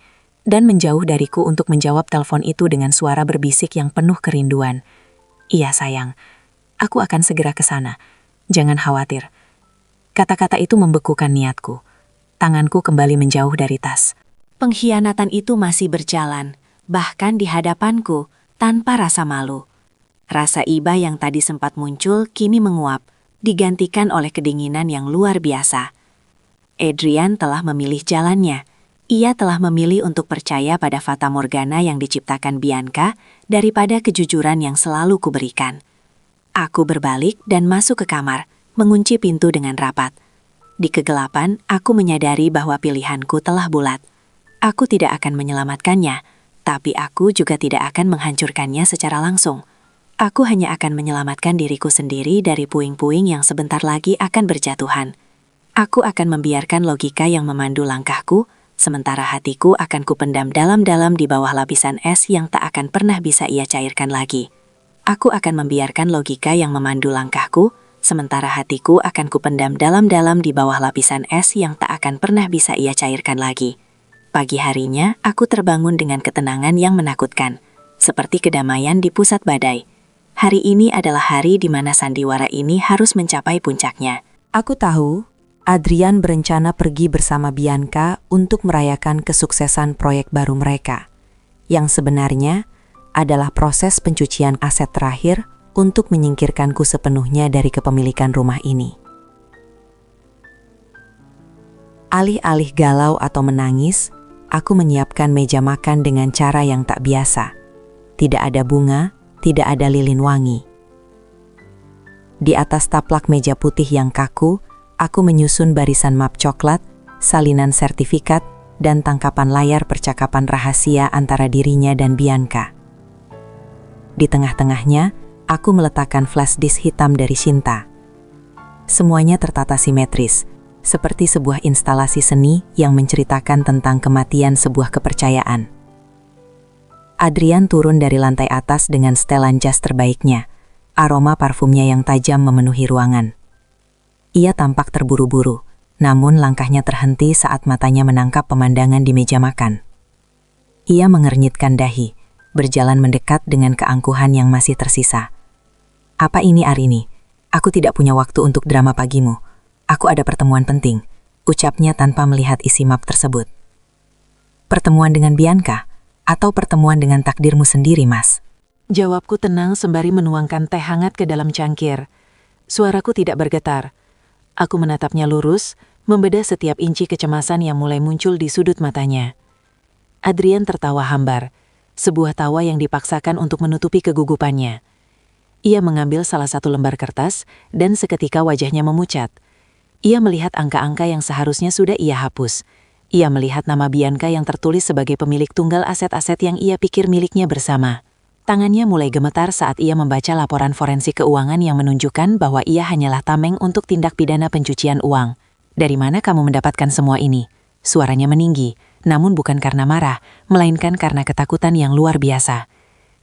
dan menjauh dariku untuk menjawab telepon itu dengan suara berbisik yang penuh kerinduan. "Iya sayang, aku akan segera ke sana. Jangan khawatir." Kata-kata itu membekukan niatku. Tanganku kembali menjauh dari tas. Pengkhianatan itu masih berjalan, bahkan di hadapanku, tanpa rasa malu. Rasa iba yang tadi sempat muncul kini menguap, digantikan oleh kedinginan yang luar biasa. Adrian telah memilih jalannya. Ia telah memilih untuk percaya pada fata morgana yang diciptakan Bianca daripada kejujuran yang selalu kuberikan. Aku berbalik dan masuk ke kamar, mengunci pintu dengan rapat. Di kegelapan, aku menyadari bahwa pilihanku telah bulat. Aku tidak akan menyelamatkannya, tapi aku juga tidak akan menghancurkannya secara langsung. Aku hanya akan menyelamatkan diriku sendiri dari puing-puing yang sebentar lagi akan berjatuhan. Aku akan membiarkan logika yang memandu langkahku, sementara hatiku akan kupendam dalam-dalam di bawah lapisan es yang tak akan pernah bisa ia cairkan lagi. Aku akan membiarkan logika yang memandu langkahku, sementara hatiku akan kupendam dalam-dalam di bawah lapisan es yang tak akan pernah bisa ia cairkan lagi. Pagi harinya, aku terbangun dengan ketenangan yang menakutkan, seperti kedamaian di pusat badai. Hari ini adalah hari di mana sandiwara ini harus mencapai puncaknya. Aku tahu, Adrian berencana pergi bersama Bianca untuk merayakan kesuksesan proyek baru mereka, yang sebenarnya adalah proses pencucian aset terakhir untuk menyingkirkanku sepenuhnya dari kepemilikan rumah ini. Alih-alih galau atau menangis, aku menyiapkan meja makan dengan cara yang tak biasa. Tidak ada bunga, tidak ada lilin wangi. Di atas taplak meja putih yang kaku, aku menyusun barisan map coklat, salinan sertifikat, dan tangkapan layar percakapan rahasia antara dirinya dan Bianca. Di tengah-tengahnya, aku meletakkan flash disk hitam dari Shinta. Semuanya tertata simetris, seperti sebuah instalasi seni yang menceritakan tentang kematian sebuah kepercayaan. Adrian turun dari lantai atas dengan setelan jas terbaiknya. Aroma parfumnya yang tajam memenuhi ruangan. Ia tampak terburu-buru, namun langkahnya terhenti saat matanya menangkap pemandangan di meja makan. Ia mengernyitkan dahi, berjalan mendekat dengan keangkuhan yang masih tersisa. "Apa ini, Arini? Aku tidak punya waktu untuk drama pagimu. Aku ada pertemuan penting," ucapnya tanpa melihat isi map tersebut. "Pertemuan dengan Bianca? Atau pertemuan dengan takdirmu sendiri, Mas?" Jawabku tenang sembari menuangkan teh hangat ke dalam cangkir. Suaraku tidak bergetar. Aku menatapnya lurus, membedah setiap inci kecemasan yang mulai muncul di sudut matanya. Adrian tertawa hambar, sebuah tawa yang dipaksakan untuk menutupi kegugupannya. Ia mengambil salah satu lembar kertas dan seketika wajahnya memucat. Ia melihat angka-angka yang seharusnya sudah ia hapus. Ia melihat nama Bianca yang tertulis sebagai pemilik tunggal aset-aset yang ia pikir miliknya bersama. Tangannya mulai gemetar saat ia membaca laporan forensik keuangan yang menunjukkan bahwa ia hanyalah tameng untuk tindak pidana pencucian uang. "Dari mana kamu mendapatkan semua ini?" Suaranya meninggi, namun bukan karena marah, melainkan karena ketakutan yang luar biasa.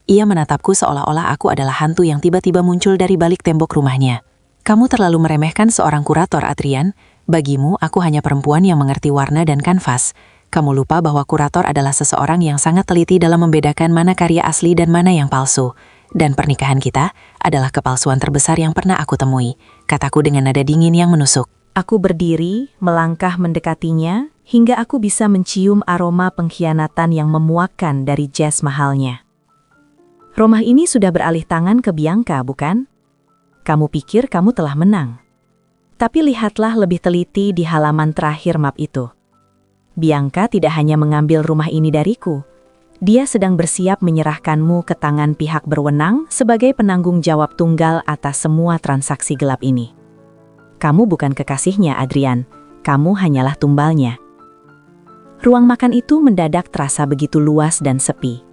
Ia menatapku seolah-olah aku adalah hantu yang tiba-tiba muncul dari balik tembok rumahnya. "Kamu terlalu meremehkan seorang kurator, Adrian. Bagimu, aku hanya perempuan yang mengerti warna dan kanvas. Kamu lupa bahwa kurator adalah seseorang yang sangat teliti dalam membedakan mana karya asli dan mana yang palsu. Dan pernikahan kita adalah kepalsuan terbesar yang pernah aku temui," kataku dengan nada dingin yang menusuk. Aku berdiri, melangkah mendekatinya, hingga aku bisa mencium aroma pengkhianatan yang memuakkan dari jas mahalnya. "Rumah ini sudah beralih tangan ke Bianca, bukan? Kamu pikir kamu telah menang. Tapi lihatlah lebih teliti di halaman terakhir map itu. Bianca tidak hanya mengambil rumah ini dariku, dia sedang bersiap menyerahkanmu ke tangan pihak berwenang sebagai penanggung jawab tunggal atas semua transaksi gelap ini. Kamu bukan kekasihnya, Adrian. Kamu hanyalah tumbalnya." Ruang makan itu mendadak terasa begitu luas dan sepi.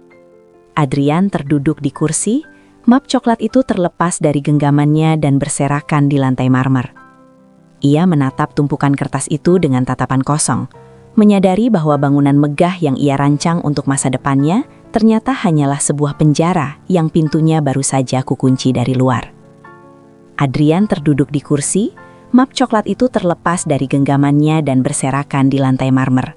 Adrian terduduk di kursi, map coklat itu terlepas dari genggamannya dan berserakan di lantai marmer. Ia menatap tumpukan kertas itu dengan tatapan kosong, menyadari bahwa bangunan megah yang ia rancang untuk masa depannya ternyata hanyalah sebuah penjara yang pintunya baru saja kukunci dari luar. Adrian terduduk di kursi, map coklat itu terlepas dari genggamannya dan berserakan di lantai marmer.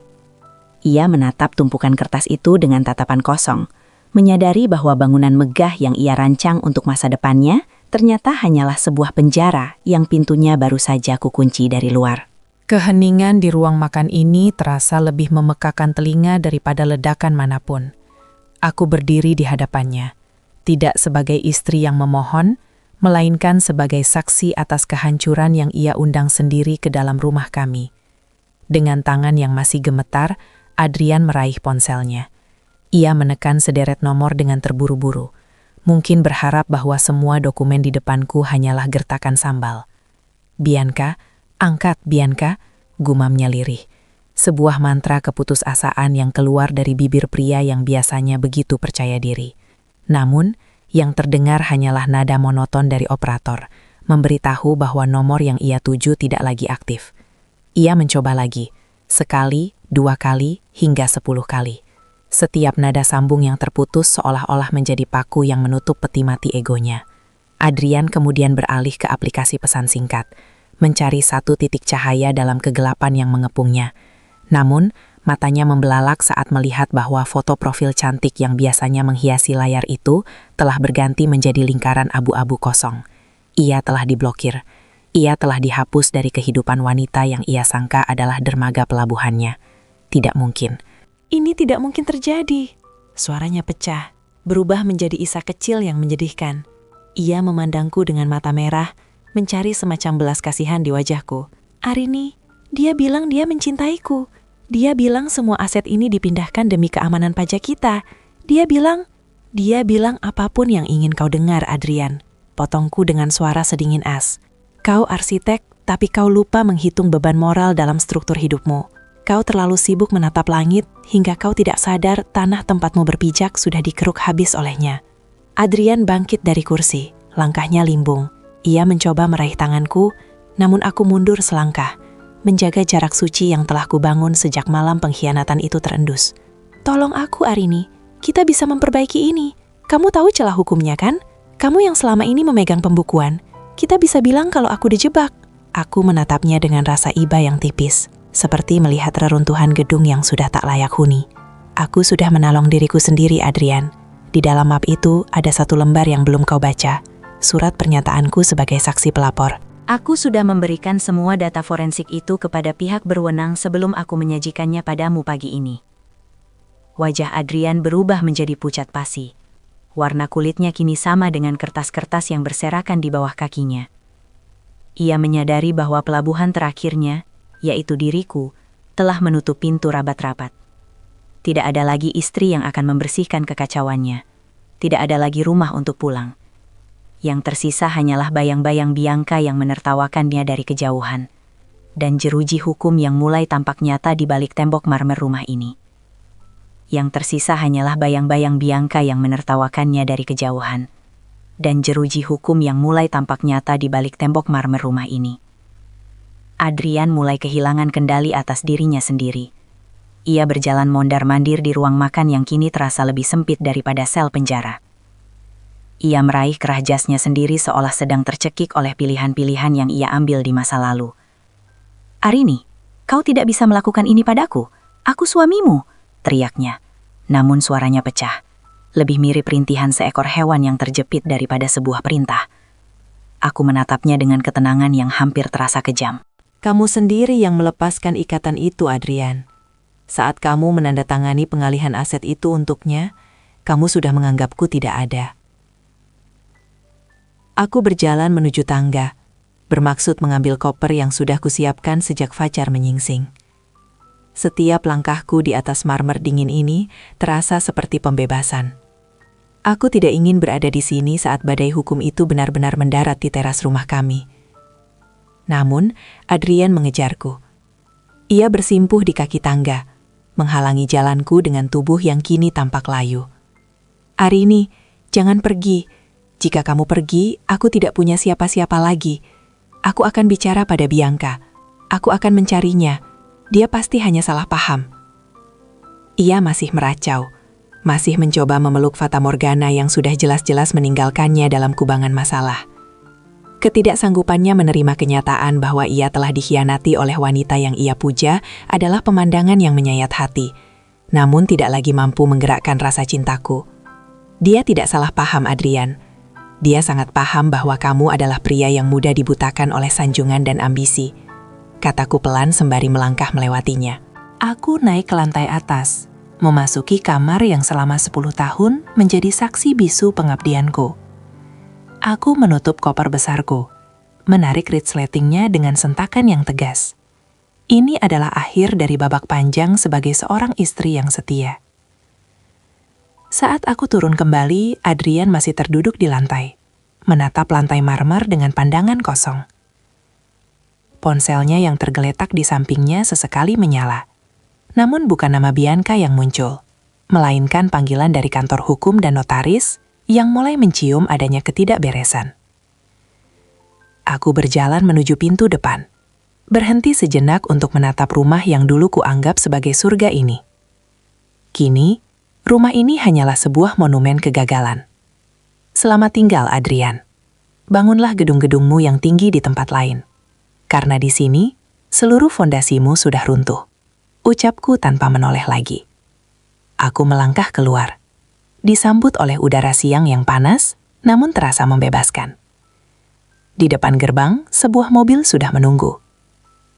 Ia menatap tumpukan kertas itu dengan tatapan kosong, menyadari bahwa bangunan megah yang ia rancang untuk masa depannya ternyata hanyalah sebuah penjara yang pintunya baru saja kukunci dari luar. Keheningan di ruang makan ini terasa lebih memekakan telinga daripada ledakan manapun. Aku berdiri di hadapannya. tidak sebagai istri yang memohon, melainkan sebagai saksi atas kehancuran yang ia undang sendiri ke dalam rumah kami. Dengan tangan yang masih gemetar, Adrian meraih ponselnya. Ia menekan sederet nomor dengan terburu-buru, mungkin berharap bahwa semua dokumen di depanku hanyalah gertakan sambal. "Bianca, angkat Bianca," gumamnya lirih. Sebuah mantra keputusasaan yang keluar dari bibir pria yang biasanya begitu percaya diri. Namun, yang terdengar hanyalah nada monoton dari operator, memberitahu bahwa nomor yang ia tuju tidak lagi aktif. Ia mencoba lagi, sekali, 2 kali, hingga 10 kali. Setiap nada sambung yang terputus seolah-olah menjadi paku yang menutup peti mati egonya. Adrian kemudian beralih ke aplikasi pesan singkat, mencari satu titik cahaya dalam kegelapan yang mengepungnya. Namun, matanya membelalak saat melihat bahwa foto profil cantik yang biasanya menghiasi layar itu telah berganti menjadi lingkaran abu-abu kosong. Ia telah diblokir. Ia telah dihapus dari kehidupan wanita yang ia sangka adalah dermaga pelabuhannya. Tidak mungkin. Ini tidak mungkin terjadi. Suaranya pecah, berubah menjadi isak kecil yang menyedihkan. Ia memandangku dengan mata merah, mencari semacam belas kasihan di wajahku. "Arini, dia bilang dia mencintaiku. Dia bilang semua aset ini dipindahkan demi keamanan pajak kita. Dia bilang apapun yang ingin kau dengar, Adrian." Potongku dengan suara sedingin es. "Kau arsitek, tapi kau lupa menghitung beban moral dalam struktur hidupmu. Kau terlalu sibuk menatap langit hingga kau tidak sadar tanah tempatmu berpijak sudah dikeruk habis olehnya." Adrian bangkit dari kursi, langkahnya limbung. Ia mencoba meraih tanganku, namun aku mundur selangkah, menjaga jarak suci yang telah kubangun sejak malam pengkhianatan itu terendus. "Tolong aku, Arini. Kita bisa memperbaiki ini. Kamu tahu celah hukumnya, kan? Kamu yang selama ini memegang pembukuan. Kita bisa bilang kalau aku dijebak." Aku menatapnya dengan rasa iba yang tipis, seperti melihat reruntuhan gedung yang sudah tak layak huni. "Aku sudah menolong diriku sendiri, Adrian. Di dalam map itu ada satu lembar yang belum kau baca. Surat pernyataanku sebagai saksi pelapor. Aku sudah memberikan semua data forensik itu kepada pihak berwenang sebelum aku menyajikannya padamu pagi ini." Wajah Adrian berubah menjadi pucat pasi. Warna kulitnya kini sama dengan kertas-kertas yang berserakan di bawah kakinya. Ia menyadari bahwa pelabuhan terakhirnya, yaitu diriku, telah menutup pintu rabat-rabat. Tidak ada lagi istri yang akan membersihkan kekacauannya. Tidak ada lagi rumah untuk pulang. Yang tersisa hanyalah bayang-bayang Bianca yang menertawakannya dari kejauhan, dan jeruji hukum yang mulai tampak nyata di balik tembok marmer rumah ini. Yang tersisa hanyalah bayang-bayang Bianca yang menertawakannya dari kejauhan, dan jeruji hukum yang mulai tampak nyata di balik tembok marmer rumah ini. Adrian mulai kehilangan kendali atas dirinya sendiri. Ia berjalan mondar-mandir di ruang makan yang kini terasa lebih sempit daripada sel penjara. Ia meraih kerah jasnya sendiri seolah sedang tercekik oleh pilihan-pilihan yang ia ambil di masa lalu. "Arini, kau tidak bisa melakukan ini padaku. Aku suamimu," teriaknya. Namun suaranya pecah. Lebih mirip rintihan seekor hewan yang terjepit daripada sebuah perintah. Aku menatapnya dengan ketenangan yang hampir terasa kejam. "Kamu sendiri yang melepaskan ikatan itu, Adrian. Saat kamu menandatangani pengalihan aset itu untuknya, kamu sudah menganggapku tidak ada." Aku berjalan menuju tangga, bermaksud mengambil koper yang sudah kusiapkan sejak fajar menyingsing. Setiap langkahku di atas marmer dingin ini terasa seperti pembebasan. Aku tidak ingin berada di sini saat badai hukum itu benar-benar mendarat di teras rumah kami. Namun, Adrian mengejarku. Ia bersimpuh di kaki tangga, menghalangi jalanku dengan tubuh yang kini tampak layu. "Arini, jangan pergi. Jika kamu pergi, aku tidak punya siapa-siapa lagi. Aku akan bicara pada Bianca. Aku akan mencarinya. Dia pasti hanya salah paham." Ia masih meracau, masih mencoba memeluk Fata Morgana yang sudah jelas-jelas meninggalkannya dalam kubangan masalah. Ketidaksanggupannya menerima kenyataan bahwa ia telah dikhianati oleh wanita yang ia puja adalah pemandangan yang menyayat hati, namun tidak lagi mampu menggerakkan rasa cintaku. Dia tidak salah paham, Adrian. Dia sangat paham bahwa kamu adalah pria yang mudah dibutakan oleh sanjungan dan ambisi. Kataku pelan sembari melangkah melewatinya. Aku naik ke lantai atas, memasuki kamar yang selama 10 tahun menjadi saksi bisu pengabdianku. Aku menutup koper besarku, menarik resletingnya dengan sentakan yang tegas. Ini adalah akhir dari babak panjang sebagai seorang istri yang setia. Saat aku turun kembali, Adrian masih terduduk di lantai, menatap lantai marmer dengan pandangan kosong. Ponselnya yang tergeletak di sampingnya sesekali menyala. Namun bukan nama Bianca yang muncul, melainkan panggilan dari kantor hukum dan notaris yang mulai mencium adanya ketidakberesan. Aku berjalan menuju pintu depan, berhenti sejenak untuk menatap rumah yang dulu kuanggap sebagai surga ini. Kini, rumah ini hanyalah sebuah monumen kegagalan. Selamat tinggal, Adrian. Bangunlah gedung-gedungmu yang tinggi di tempat lain. Karena di sini, seluruh fondasimu sudah runtuh. Ucapku tanpa menoleh lagi. Aku melangkah keluar, disambut oleh udara siang yang panas, namun terasa membebaskan. Di depan gerbang, sebuah mobil sudah menunggu.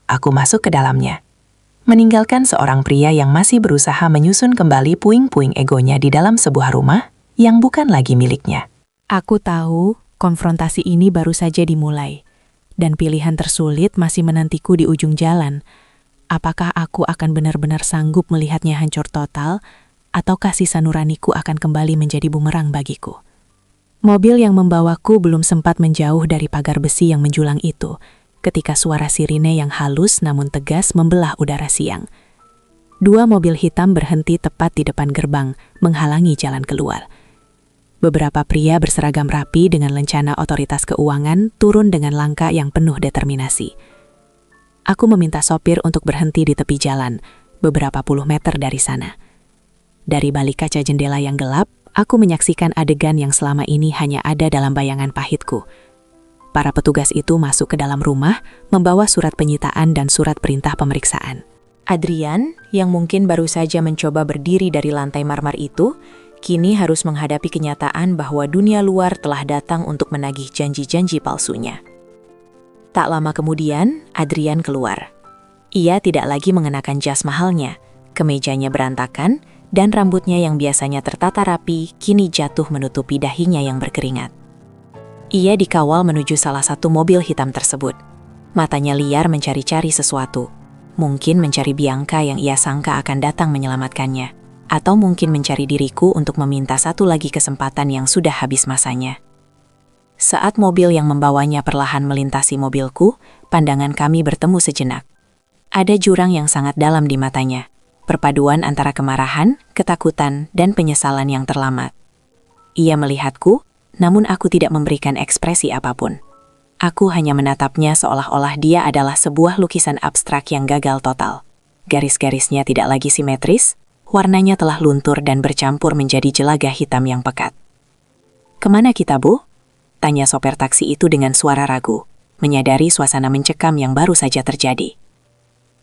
Aku masuk ke dalamnya, meninggalkan seorang pria yang masih berusaha menyusun kembali puing-puing egonya di dalam sebuah rumah yang bukan lagi miliknya. Aku tahu konfrontasi ini baru saja dimulai, dan pilihan tersulit masih menantiku di ujung jalan. Apakah aku akan benar-benar sanggup melihatnya hancur total, ataukah sisa nuraniku akan kembali menjadi bumerang bagiku? Mobil yang membawaku belum sempat menjauh dari pagar besi yang menjulang itu, ketika suara sirine yang halus namun tegas membelah udara siang. 2 mobil hitam berhenti tepat di depan gerbang, menghalangi jalan keluar. Beberapa pria berseragam rapi dengan lencana otoritas keuangan turun dengan langkah yang penuh determinasi. Aku meminta sopir untuk berhenti di tepi jalan, beberapa puluh meter dari sana. Dari balik kaca jendela yang gelap, aku menyaksikan adegan yang selama ini hanya ada dalam bayangan pahitku. Para petugas itu masuk ke dalam rumah, membawa surat penyitaan dan surat perintah pemeriksaan. Adrian, yang mungkin baru saja mencoba berdiri dari lantai marmer itu, kini harus menghadapi kenyataan bahwa dunia luar telah datang untuk menagih janji-janji palsunya. Tak lama kemudian, Adrian keluar. Ia tidak lagi mengenakan jas mahalnya, kemejanya berantakan, dan rambutnya yang biasanya tertata rapi kini jatuh menutupi dahinya yang berkeringat. Ia dikawal menuju salah satu mobil hitam tersebut. Matanya liar mencari-cari sesuatu. Mungkin mencari Bianca yang ia sangka akan datang menyelamatkannya, atau mungkin mencari diriku untuk meminta satu lagi kesempatan yang sudah habis masanya. Saat mobil yang membawanya perlahan melintasi mobilku, pandangan kami bertemu sejenak. Ada jurang yang sangat dalam di matanya, perpaduan antara kemarahan, ketakutan, dan penyesalan yang terlamat. Ia melihatku, namun aku tidak memberikan ekspresi apapun. Aku hanya menatapnya seolah-olah dia adalah sebuah lukisan abstrak yang gagal total. Garis-garisnya tidak lagi simetris, warnanya telah luntur dan bercampur menjadi jelaga hitam yang pekat. "Kemana kita, Bu?" tanya sopir taksi itu dengan suara ragu, menyadari suasana mencekam yang baru saja terjadi.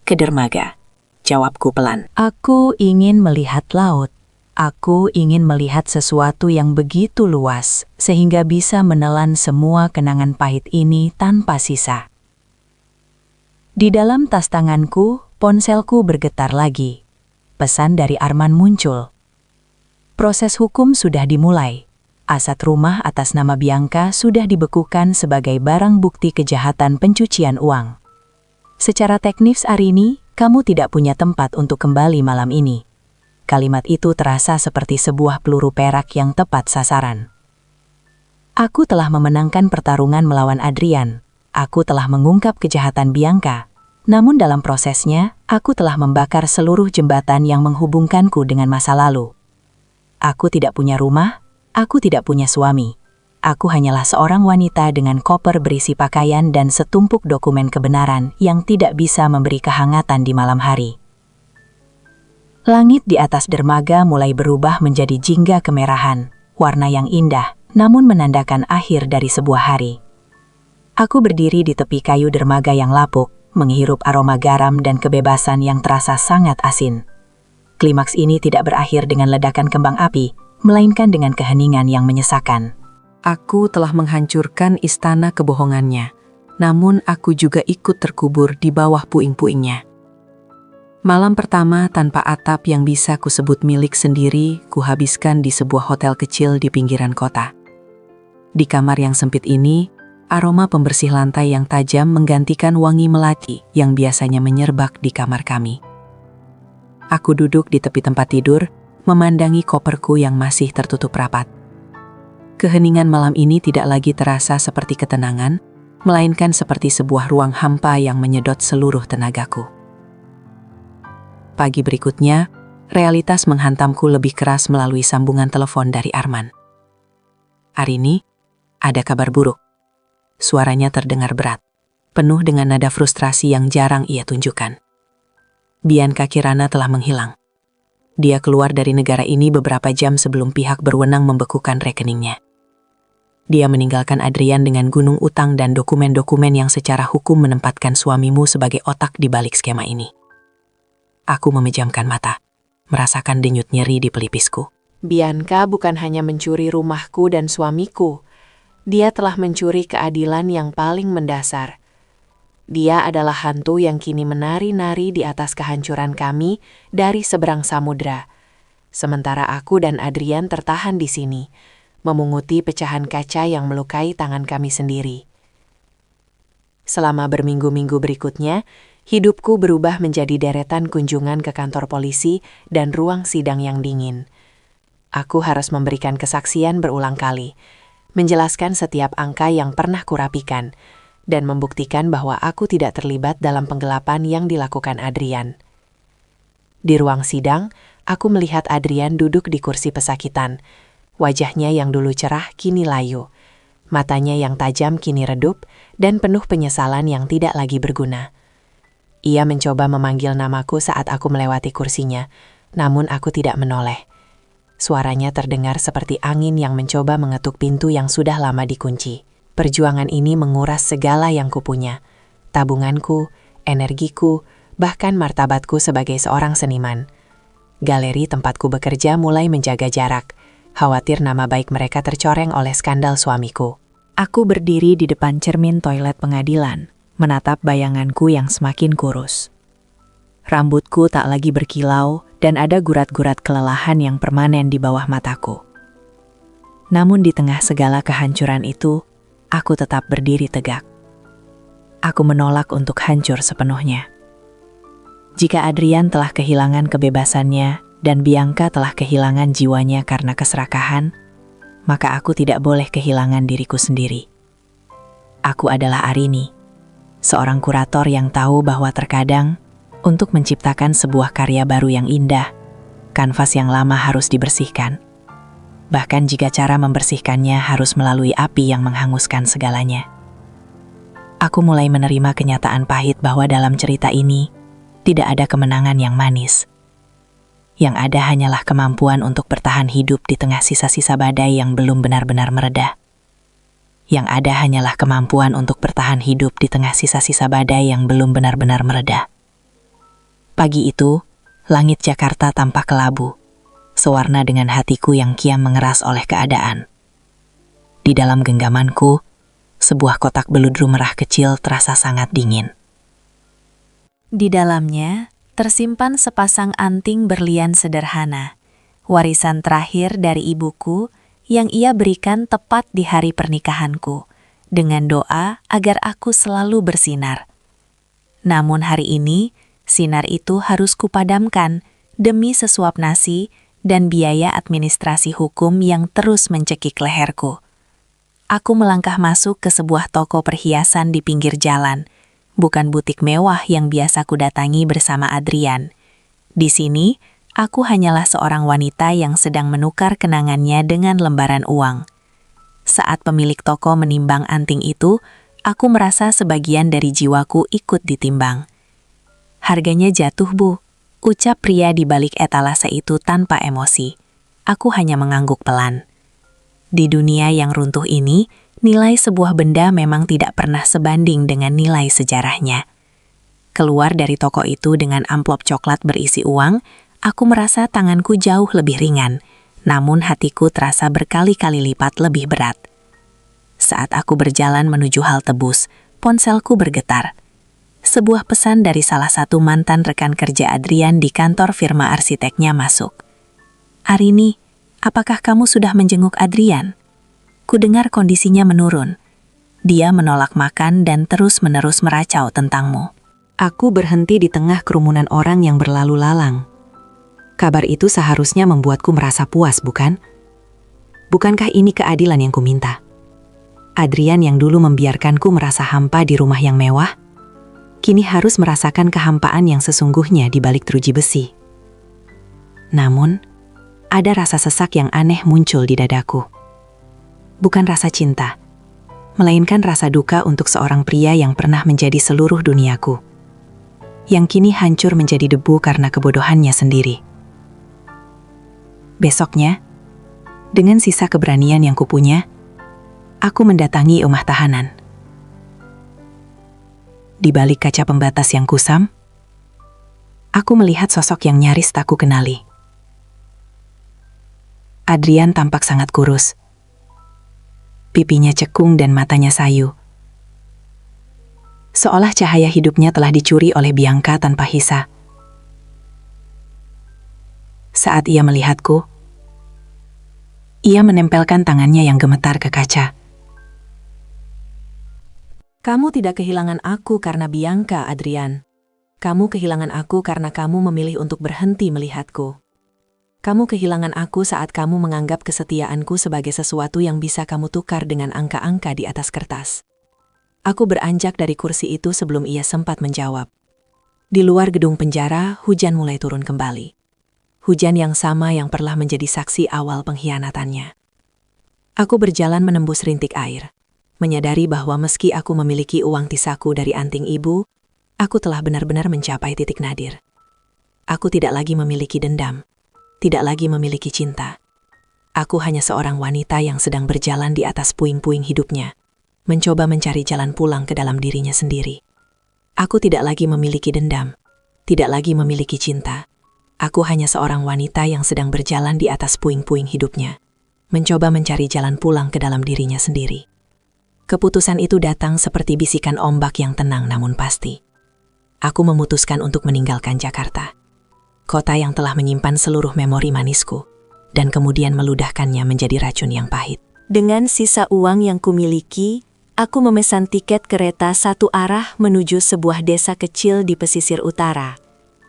"Ke dermaga," jawabku pelan. Aku ingin melihat laut. Aku ingin melihat sesuatu yang begitu luas, sehingga bisa menelan semua kenangan pahit ini tanpa sisa. Di dalam tas tanganku, ponselku bergetar lagi. Pesan dari Arman muncul. Proses hukum sudah dimulai. Aset rumah atas nama Bianca sudah dibekukan sebagai barang bukti kejahatan pencucian uang. Secara teknis Arini, kamu tidak punya tempat untuk kembali malam ini. Kalimat itu terasa seperti sebuah peluru perak yang tepat sasaran. Aku telah memenangkan pertarungan melawan Adrian. Aku telah mengungkap kejahatan Bianca. Namun dalam prosesnya, aku telah membakar seluruh jembatan yang menghubungkanku dengan masa lalu. Aku tidak punya rumah. Aku tidak punya suami. Aku hanyalah seorang wanita dengan koper berisi pakaian dan setumpuk dokumen kebenaran yang tidak bisa memberi kehangatan di malam hari. Langit di atas dermaga mulai berubah menjadi jingga kemerahan, warna yang indah, namun menandakan akhir dari sebuah hari. Aku berdiri di tepi kayu dermaga yang lapuk, menghirup aroma garam dan kebebasan yang terasa sangat asin. Klimaks ini tidak berakhir dengan ledakan kembang api, melainkan dengan keheningan yang menyesakan. Aku telah menghancurkan istana kebohongannya, namun aku juga ikut terkubur di bawah puing-puingnya. Malam pertama tanpa atap yang bisa kusebut milik sendiri, kuhabiskan di sebuah hotel kecil di pinggiran kota. Di kamar yang sempit ini, aroma pembersih lantai yang tajam menggantikan wangi melati yang biasanya menyerbak di kamar kami. Aku duduk di tepi tempat tidur, memandangi koperku yang masih tertutup rapat. Keheningan malam ini tidak lagi terasa seperti ketenangan, melainkan seperti sebuah ruang hampa yang menyedot seluruh tenagaku. Pagi berikutnya, realitas menghantamku lebih keras melalui sambungan telepon dari Arman. "Arini, ada kabar buruk." Suaranya terdengar berat, penuh dengan nada frustrasi yang jarang ia tunjukkan. Bianca Kirana telah menghilang. Dia keluar dari negara ini beberapa jam sebelum pihak berwenang membekukan rekeningnya. Dia meninggalkan Adrian dengan gunung utang dan dokumen-dokumen yang secara hukum menempatkan suamimu sebagai otak di balik skema ini. Aku memejamkan mata, merasakan denyut nyeri di pelipisku. Bianca bukan hanya mencuri rumahku dan suamiku. Dia telah mencuri keadilan yang paling mendasar. Dia adalah hantu yang kini menari-nari di atas kehancuran kami dari seberang samudra. Sementara aku dan Adrian tertahan di sini, memunguti pecahan kaca yang melukai tangan kami sendiri. Selama berminggu-minggu berikutnya, hidupku berubah menjadi deretan kunjungan ke kantor polisi dan ruang sidang yang dingin. Aku harus memberikan kesaksian berulang kali, menjelaskan setiap angka yang pernah kurapikan, dan membuktikan bahwa aku tidak terlibat dalam penggelapan yang dilakukan Adrian. Di ruang sidang, aku melihat Adrian duduk di kursi pesakitan. Wajahnya yang dulu cerah kini layu. Matanya yang tajam kini redup dan penuh penyesalan yang tidak lagi berguna. Ia mencoba memanggil namaku saat aku melewati kursinya, namun aku tidak menoleh. Suaranya terdengar seperti angin yang mencoba mengetuk pintu yang sudah lama dikunci. Perjuangan ini menguras segala yang kupunya, tabunganku, energiku, bahkan martabatku sebagai seorang seniman. Galeri tempatku bekerja mulai menjaga jarak, khawatir nama baik mereka tercoreng oleh skandal suamiku. Aku berdiri di depan cermin toilet pengadilan, menatap bayanganku yang semakin kurus. Rambutku tak lagi berkilau dan ada gurat-gurat kelelahan yang permanen di bawah mataku. Namun di tengah segala kehancuran itu, aku tetap berdiri tegak. Aku menolak untuk hancur sepenuhnya. Jika Adrian telah kehilangan kebebasannya dan Bianca telah kehilangan jiwanya karena keserakahan, maka aku tidak boleh kehilangan diriku sendiri. Aku adalah Arini, seorang kurator yang tahu bahwa terkadang, untuk menciptakan sebuah karya baru yang indah, kanvas yang lama harus dibersihkan. Bahkan jika cara membersihkannya harus melalui api yang menghanguskan segalanya. Aku mulai menerima kenyataan pahit bahwa dalam cerita ini, tidak ada kemenangan yang manis. Yang ada hanyalah kemampuan untuk bertahan hidup di tengah sisa-sisa badai yang belum benar-benar mereda. Yang ada hanyalah kemampuan untuk bertahan hidup di tengah sisa-sisa badai yang belum benar-benar mereda. Pagi itu, langit Jakarta tampak kelabu, sewarna dengan hatiku yang kian mengeras oleh keadaan. Di dalam genggamanku, sebuah kotak beludru merah kecil terasa sangat dingin. Di dalamnya, tersimpan sepasang anting berlian sederhana, warisan terakhir dari ibuku yang ia berikan tepat di hari pernikahanku, dengan doa agar aku selalu bersinar. Namun hari ini, sinar itu harus kupadamkan demi sesuap nasi dan biaya administrasi hukum yang terus mencekik leherku. Aku melangkah masuk ke sebuah toko perhiasan di pinggir jalan, bukan butik mewah yang biasa kudatangi bersama Adrian. Di sini, aku hanyalah seorang wanita yang sedang menukar kenangannya dengan lembaran uang. Saat pemilik toko menimbang anting itu, aku merasa sebagian dari jiwaku ikut ditimbang. "Harganya jatuh, Bu," ucap pria di balik etalase itu tanpa emosi. Aku hanya mengangguk pelan. Di dunia yang runtuh ini, nilai sebuah benda memang tidak pernah sebanding dengan nilai sejarahnya. Keluar dari toko itu dengan amplop coklat berisi uang, aku merasa tanganku jauh lebih ringan, namun hatiku terasa berkali-kali lipat lebih berat. Saat aku berjalan menuju halte bus, ponselku bergetar. sebuah pesan dari salah satu mantan rekan kerja Adrian di kantor firma arsiteknya masuk. "Arini, apakah kamu sudah menjenguk Adrian? Kudengar kondisinya menurun. Dia menolak makan dan terus-menerus meracau tentangmu." Aku berhenti di tengah kerumunan orang yang berlalu lalang. Kabar itu seharusnya membuatku merasa puas, bukan? Bukankah ini keadilan yang kuminta? Adrian yang dulu membiarkanku merasa hampa di rumah yang mewah, kini harus merasakan kehampaan yang sesungguhnya di balik teruji besi. Namun, ada rasa sesak yang aneh muncul di dadaku. Bukan rasa cinta, melainkan rasa duka untuk seorang pria yang pernah menjadi seluruh duniaku, yang kini hancur menjadi debu karena kebodohannya sendiri. Besoknya, dengan sisa keberanian yang kupunya, aku mendatangi rumah tahanan. Di balik kaca pembatas yang kusam, aku melihat sosok yang nyaris tak ku kenali. Adrian tampak sangat kurus. Pipinya cekung dan matanya sayu. Seolah cahaya hidupnya telah dicuri oleh Bianca tanpa hisa. Saat ia melihatku, ia menempelkan tangannya yang gemetar ke kaca. Kamu tidak kehilangan aku karena Bianca, Adrian. Kamu kehilangan aku karena kamu memilih untuk berhenti melihatku. Kamu kehilangan aku saat kamu menganggap kesetiaanku sebagai sesuatu yang bisa kamu tukar dengan angka-angka di atas kertas. Aku beranjak dari kursi itu sebelum ia sempat menjawab. Di luar gedung penjara, hujan mulai turun kembali. Hujan yang sama yang pernah menjadi saksi awal pengkhianatannya. Aku berjalan menembus rintik air, menyadari bahwa meski aku memiliki uang tisaku dari anting ibu, aku telah benar-benar mencapai titik nadir. Aku tidak lagi memiliki dendam, tidak lagi memiliki cinta. Aku hanya seorang wanita yang sedang berjalan di atas puing-puing hidupnya, mencoba mencari jalan pulang ke dalam dirinya sendiri. Aku tidak lagi memiliki dendam, tidak lagi memiliki cinta. Aku hanya seorang wanita yang sedang berjalan di atas puing-puing hidupnya, mencoba mencari jalan pulang ke dalam dirinya sendiri. Keputusan itu datang seperti bisikan ombak yang tenang namun pasti. Aku memutuskan untuk meninggalkan Jakarta, kota yang telah menyimpan seluruh memori manisku, dan kemudian meludahkannya menjadi racun yang pahit. Dengan sisa uang yang kumiliki, aku memesan tiket kereta satu arah menuju sebuah desa kecil di pesisir utara,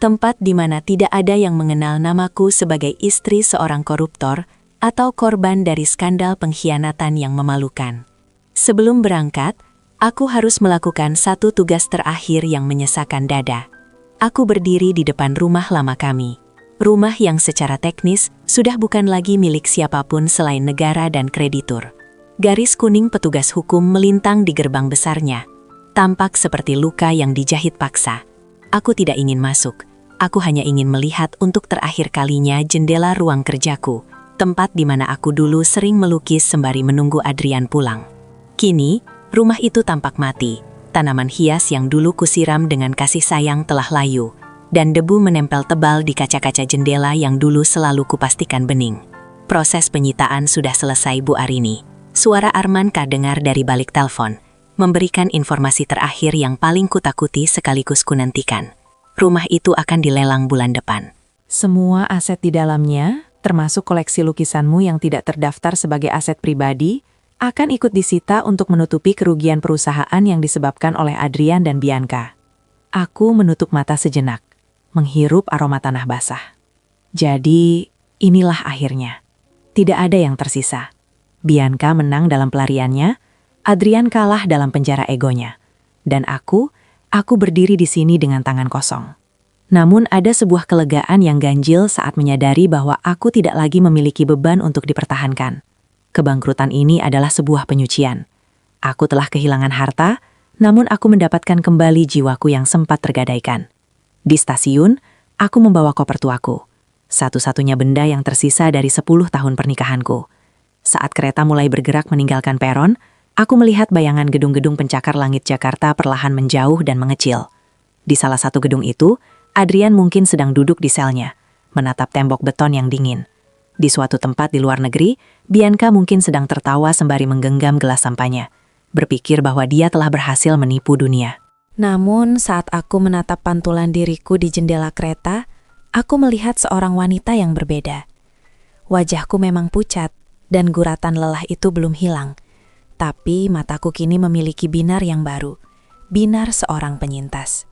tempat di mana tidak ada yang mengenal namaku sebagai istri seorang koruptor atau korban dari skandal pengkhianatan yang memalukan. Sebelum berangkat, aku harus melakukan satu tugas terakhir yang menyesakan dada. Aku berdiri di depan rumah lama kami. Rumah yang secara teknis sudah bukan lagi milik siapapun selain negara dan kreditur. Garis kuning petugas hukum melintang di gerbang besarnya. Tampak seperti luka yang dijahit paksa. Aku tidak ingin masuk. Aku hanya ingin melihat untuk terakhir kalinya jendela ruang kerjaku, tempat di mana aku dulu sering melukis sembari menunggu Adrian pulang. Kini, rumah itu tampak mati. Tanaman hias yang dulu kusiram dengan kasih sayang telah layu, dan debu menempel tebal di kaca-kaca jendela yang dulu selalu kupastikan bening. Proses penyitaan sudah selesai, Bu Arini. Suara Arman kadengar dari balik telepon, memberikan informasi terakhir yang paling kutakuti sekaligus kunantikan. Rumah itu akan dilelang bulan depan. Semua aset di dalamnya, termasuk koleksi lukisanmu yang tidak terdaftar sebagai aset pribadi, akan ikut disita untuk menutupi kerugian perusahaan yang disebabkan oleh Adrian dan Bianca. Aku menutup mata sejenak, menghirup aroma tanah basah. Jadi, inilah akhirnya. Tidak ada yang tersisa. Bianca menang dalam pelariannya, Adrian kalah dalam penjara egonya. Dan aku berdiri di sini dengan tangan kosong. Namun ada sebuah kelegaan yang ganjil saat menyadari bahwa aku tidak lagi memiliki beban untuk dipertahankan. Kebangkrutan ini adalah sebuah penyucian. Aku telah kehilangan harta, namun aku mendapatkan kembali jiwaku yang sempat tergadaikan. Di stasiun, aku membawa koper tuaku. Satu-satunya benda yang tersisa dari 10 tahun pernikahanku. Saat kereta mulai bergerak meninggalkan peron, aku melihat bayangan gedung-gedung pencakar langit Jakarta perlahan menjauh dan mengecil. Di salah satu gedung itu, Adrian mungkin sedang duduk di selnya, menatap tembok beton yang dingin. Di suatu tempat di luar negeri, Bianca mungkin sedang tertawa sembari menggenggam gelas sampahnya, berpikir bahwa dia telah berhasil menipu dunia. Namun saat aku menatap pantulan diriku di jendela kereta, aku melihat seorang wanita yang berbeda. Wajahku memang pucat dan guratan lelah itu belum hilang. Tapi mataku kini memiliki binar yang baru, binar seorang penyintas.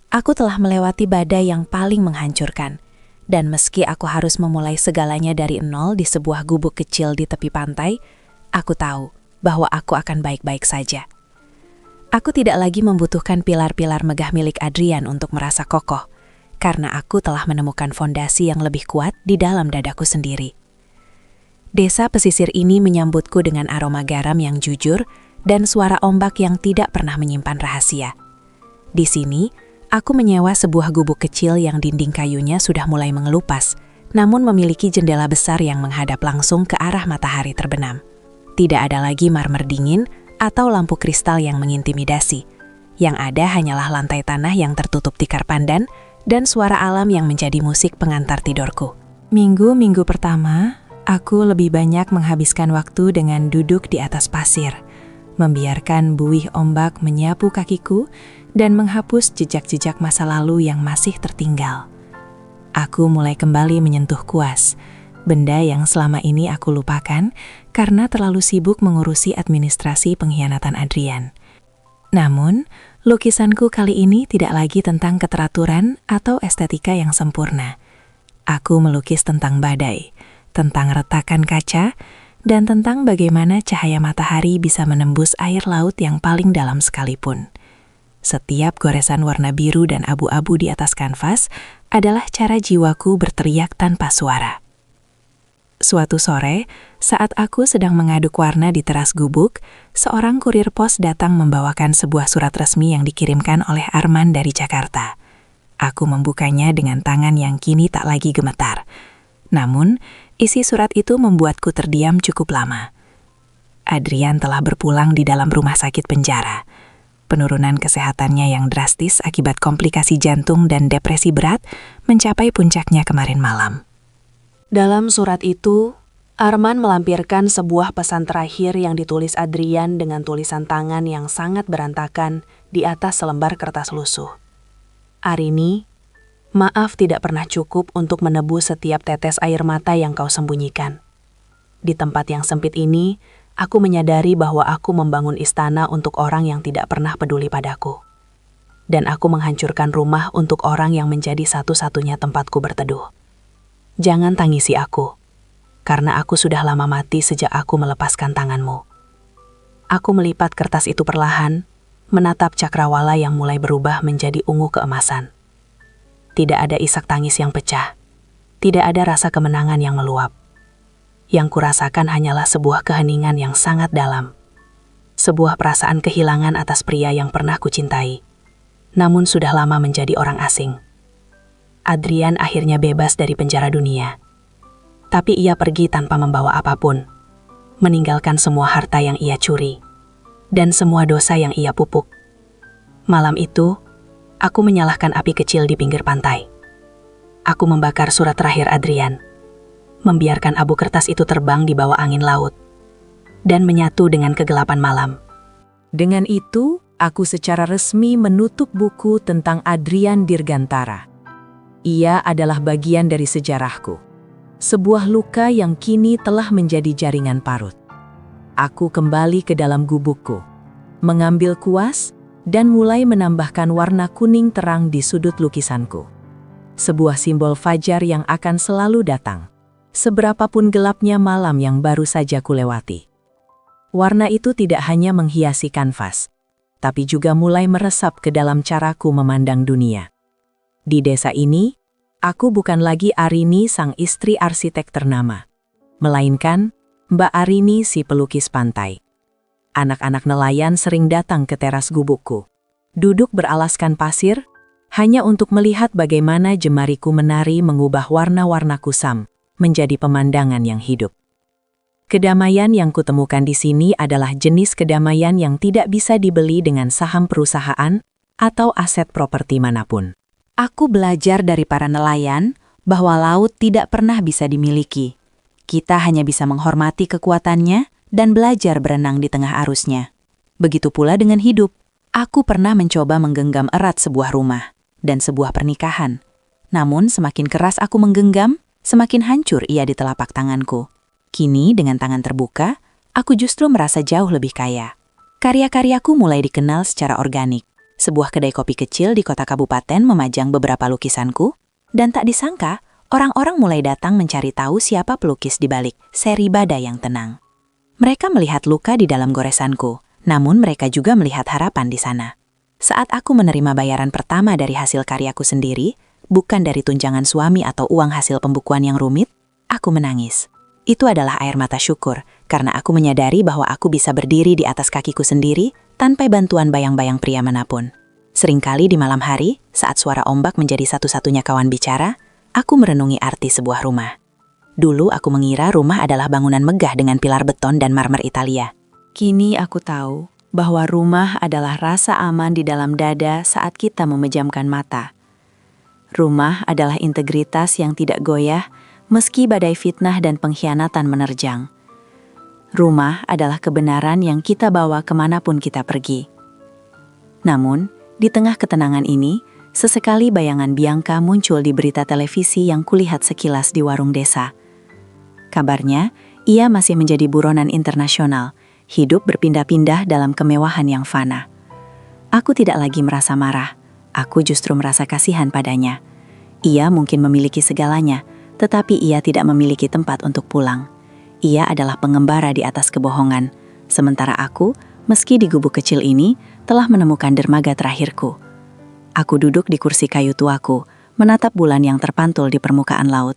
Aku telah melewati badai yang paling menghancurkan, dan meski aku harus memulai segalanya dari nol di sebuah gubuk kecil di tepi pantai, aku tahu bahwa aku akan baik-baik saja. Aku tidak lagi membutuhkan pilar-pilar megah milik Adrian untuk merasa kokoh, karena aku telah menemukan fondasi yang lebih kuat di dalam dadaku sendiri. Desa pesisir ini menyambutku dengan aroma garam yang jujur dan suara ombak yang tidak pernah menyimpan rahasia. Di sini, aku menyewa sebuah gubuk kecil yang dinding kayunya sudah mulai mengelupas, namun memiliki jendela besar yang menghadap langsung ke arah matahari terbenam. Tidak ada lagi marmer dingin atau lampu kristal yang mengintimidasi. Yang ada hanyalah lantai tanah yang tertutup tikar pandan dan suara alam yang menjadi musik pengantar tidurku. Minggu-minggu pertama, aku lebih banyak menghabiskan waktu dengan duduk di atas pasir, membiarkan buih ombak menyapu kakiku dan menghapus jejak-jejak masa lalu yang masih tertinggal. Aku mulai kembali menyentuh kuas, benda yang selama ini aku lupakan karena terlalu sibuk mengurusi administrasi pengkhianatan Adrian. Namun, lukisanku kali ini tidak lagi tentang keteraturan atau estetika yang sempurna. Aku melukis tentang badai, tentang retakan kaca, dan tentang bagaimana cahaya matahari bisa menembus air laut yang paling dalam sekalipun. Setiap goresan warna biru dan abu-abu di atas kanvas adalah cara jiwaku berteriak tanpa suara. Suatu sore, saat aku sedang mengaduk warna di teras gubuk, seorang kurir pos datang membawakan sebuah surat resmi yang dikirimkan oleh Arman dari Jakarta. Aku membukanya dengan tangan yang kini tak lagi gemetar. Namun, isi surat itu membuatku terdiam cukup lama. Adrian telah berpulang di dalam rumah sakit penjara. Penurunan kesehatannya yang drastis akibat komplikasi jantung dan depresi berat mencapai puncaknya kemarin malam. Dalam surat itu, Arman melampirkan sebuah pesan terakhir yang ditulis Adrian dengan tulisan tangan yang sangat berantakan di atas selembar kertas lusuh. Arini, maaf tidak pernah cukup untuk menebus setiap tetes air mata yang kau sembunyikan. Di tempat yang sempit ini, aku menyadari bahwa aku membangun istana untuk orang yang tidak pernah peduli padaku. Dan aku menghancurkan rumah untuk orang yang menjadi satu-satunya tempatku berteduh. Jangan tangisi aku, karena aku sudah lama mati sejak aku melepaskan tanganmu. Aku melipat kertas itu perlahan, menatap cakrawala yang mulai berubah menjadi ungu keemasan. Tidak ada isak tangis yang pecah, tidak ada rasa kemenangan yang meluap. Yang kurasakan hanyalah sebuah keheningan yang sangat dalam. Sebuah perasaan kehilangan atas pria yang pernah kucintai, namun sudah lama menjadi orang asing. Adrian akhirnya bebas dari penjara dunia. Tapi ia pergi tanpa membawa apapun, meninggalkan semua harta yang ia curi, dan semua dosa yang ia pupuk. Malam itu, aku menyalakan api kecil di pinggir pantai. Aku membakar surat terakhir Adrian, membiarkan abu kertas itu terbang di bawah angin laut, dan menyatu dengan kegelapan malam. Dengan itu, aku secara resmi menutup buku tentang Adrian Dirgantara. Ia adalah bagian dari sejarahku. Sebuah luka yang kini telah menjadi jaringan parut. Aku kembali ke dalam gubukku, mengambil kuas, dan mulai menambahkan warna kuning terang di sudut lukisanku. Sebuah simbol fajar yang akan selalu datang, seberapapun gelapnya malam yang baru saja kulewati. Warna itu tidak hanya menghiasi kanvas, tapi juga mulai meresap ke dalam caraku memandang dunia. Di desa ini, aku bukan lagi Arini sang istri arsitek ternama, melainkan Mbak Arini si pelukis pantai. Anak-anak nelayan sering datang ke teras gubukku, duduk beralaskan pasir, hanya untuk melihat bagaimana jemariku menari mengubah warna-warna kusam menjadi pemandangan yang hidup. Kedamaian yang kutemukan di sini adalah jenis kedamaian yang tidak bisa dibeli dengan saham perusahaan atau aset properti manapun. Aku belajar dari para nelayan bahwa laut tidak pernah bisa dimiliki. Kita hanya bisa menghormati kekuatannya dan belajar berenang di tengah arusnya. Begitu pula dengan hidup. Aku pernah mencoba menggenggam erat sebuah rumah dan sebuah pernikahan. Namun semakin keras aku menggenggam, semakin hancur ia di telapak tanganku. Kini dengan tangan terbuka, aku justru merasa jauh lebih kaya. Karya-karyaku mulai dikenal secara organik. Sebuah kedai kopi kecil di kota kabupaten memajang beberapa lukisanku, dan tak disangka, orang-orang mulai datang mencari tahu siapa pelukis di balik seri badai yang tenang. Mereka melihat luka di dalam goresanku, namun mereka juga melihat harapan di sana. Saat aku menerima bayaran pertama dari hasil karyaku sendiri, bukan dari tunjangan suami atau uang hasil pembukuan yang rumit, aku menangis. Itu adalah air mata syukur, karena aku menyadari bahwa aku bisa berdiri di atas kakiku sendiri tanpa bantuan bayang-bayang pria manapun. Seringkali di malam hari, saat suara ombak menjadi satu-satunya kawan bicara, aku merenungi arti sebuah rumah. Dulu aku mengira rumah adalah bangunan megah dengan pilar beton dan marmer Italia. Kini aku tahu bahwa rumah adalah rasa aman di dalam dada saat kita memejamkan mata. Rumah adalah integritas yang tidak goyah meski badai fitnah dan pengkhianatan menerjang. Rumah adalah kebenaran yang kita bawa kemanapun kita pergi. Namun, di tengah ketenangan ini, sesekali bayangan Bianca muncul di berita televisi yang kulihat sekilas di warung desa. Kabarnya, ia masih menjadi buronan internasional, hidup berpindah-pindah dalam kemewahan yang fana. Aku tidak lagi merasa marah, aku justru merasa kasihan padanya. Ia mungkin memiliki segalanya, tetapi ia tidak memiliki tempat untuk pulang. Ia adalah pengembara di atas kebohongan, sementara aku, meski di gubuk kecil ini, telah menemukan dermaga terakhirku. Aku duduk di kursi kayu tuaku, menatap bulan yang terpantul di permukaan laut.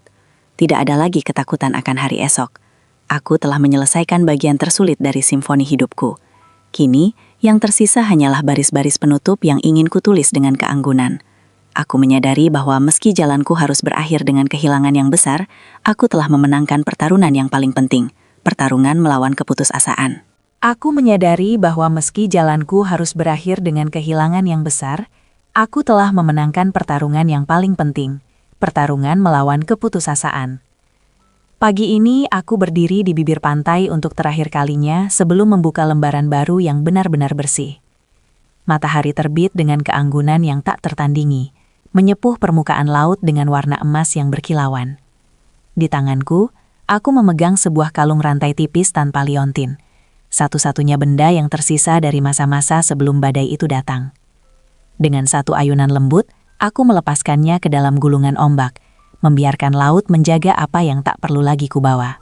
Tidak ada lagi ketakutan akan hari esok. Aku telah menyelesaikan bagian tersulit dari simfoni hidupku. Kini, yang tersisa hanyalah baris-baris penutup yang ingin kutulis dengan keanggunan. Aku menyadari bahwa meski jalanku harus berakhir dengan kehilangan yang besar, aku telah memenangkan pertarungan yang paling penting, pertarungan melawan keputusasaan. Aku menyadari bahwa meski jalanku harus berakhir dengan kehilangan yang besar, aku telah memenangkan pertarungan yang paling penting, pertarungan melawan keputusasaan. Pagi ini aku berdiri di bibir pantai untuk terakhir kalinya sebelum membuka lembaran baru yang benar-benar bersih. Matahari terbit dengan keanggunan yang tak tertandingi, menyepuh permukaan laut dengan warna emas yang berkilauan. Di tanganku, aku memegang sebuah kalung rantai tipis tanpa liontin, satu-satunya benda yang tersisa dari masa-masa sebelum badai itu datang. Dengan satu ayunan lembut, aku melepaskannya ke dalam gulungan ombak, membiarkan laut menjaga apa yang tak perlu lagi kubawa.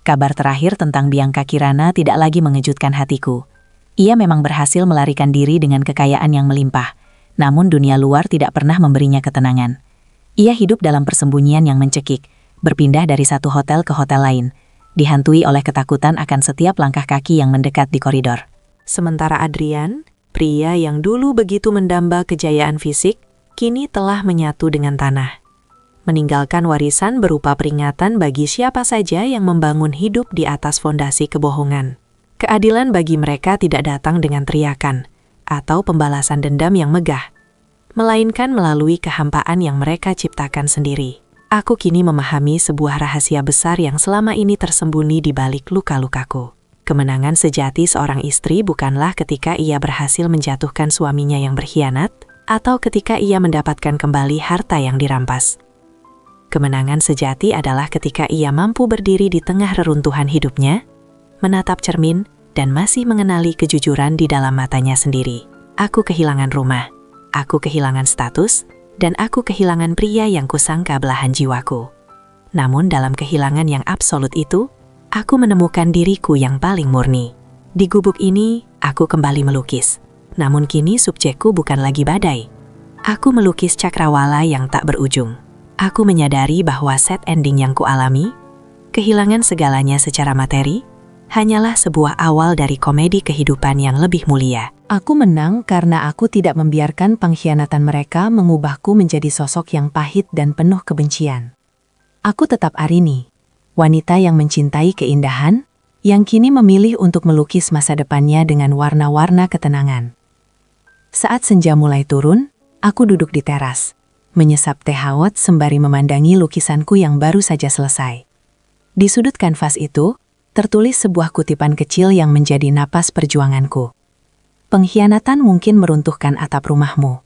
Kabar terakhir tentang Bianca Kirana tidak lagi mengejutkan hatiku. Ia memang berhasil melarikan diri dengan kekayaan yang melimpah, namun dunia luar tidak pernah memberinya ketenangan. Ia hidup dalam persembunyian yang mencekik, berpindah dari satu hotel ke hotel lain, dihantui oleh ketakutan akan setiap langkah kaki yang mendekat di koridor. Sementara Adrian, pria yang dulu begitu mendamba kejayaan fisik, kini telah menyatu dengan tanah. Meninggalkan warisan berupa peringatan bagi siapa saja yang membangun hidup di atas fondasi kebohongan. Keadilan bagi mereka tidak datang dengan teriakan atau pembalasan dendam yang megah, melainkan melalui kehampaan yang mereka ciptakan sendiri. Aku kini memahami sebuah rahasia besar yang selama ini tersembunyi di balik luka-lukaku. Kemenangan sejati seorang istri bukanlah ketika ia berhasil menjatuhkan suaminya yang berkhianat, atau ketika ia mendapatkan kembali harta yang dirampas. Kemenangan sejati adalah ketika ia mampu berdiri di tengah reruntuhan hidupnya, menatap cermin, dan masih mengenali kejujuran di dalam matanya sendiri. Aku kehilangan rumah, aku kehilangan status, dan aku kehilangan pria yang kusangka belahan jiwaku. Namun dalam kehilangan yang absolut itu, aku menemukan diriku yang paling murni. Di gubuk ini, aku kembali melukis. Namun kini subjekku bukan lagi badai. Aku melukis cakrawala yang tak berujung. Aku menyadari bahwa set ending yang kualami, kehilangan segalanya secara materi, hanyalah sebuah awal dari komedi kehidupan yang lebih mulia. Aku menang karena aku tidak membiarkan pengkhianatan mereka mengubahku menjadi sosok yang pahit dan penuh kebencian. Aku tetap Arini, wanita yang mencintai keindahan, yang kini memilih untuk melukis masa depannya dengan warna-warna ketenangan. Saat senja mulai turun, aku duduk di teras, menyesap teh hangat sembari memandangi lukisanku yang baru saja selesai. Di sudut kanvas itu, tertulis sebuah kutipan kecil yang menjadi napas perjuanganku. Pengkhianatan mungkin meruntuhkan atap rumahmu,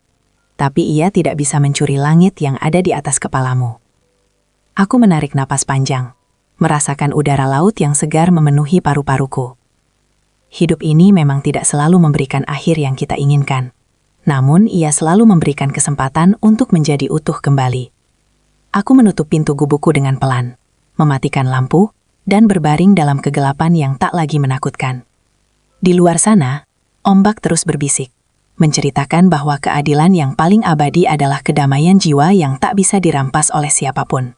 tapi ia tidak bisa mencuri langit yang ada di atas kepalamu. Aku menarik napas panjang, merasakan udara laut yang segar memenuhi paru-paruku. Hidup ini memang tidak selalu memberikan akhir yang kita inginkan, namun ia selalu memberikan kesempatan untuk menjadi utuh kembali. Aku menutup pintu gubukku dengan pelan, mematikan lampu, dan berbaring dalam kegelapan yang tak lagi menakutkan. Di luar sana, ombak terus berbisik, menceritakan bahwa keadilan yang paling abadi adalah kedamaian jiwa yang tak bisa dirampas oleh siapapun.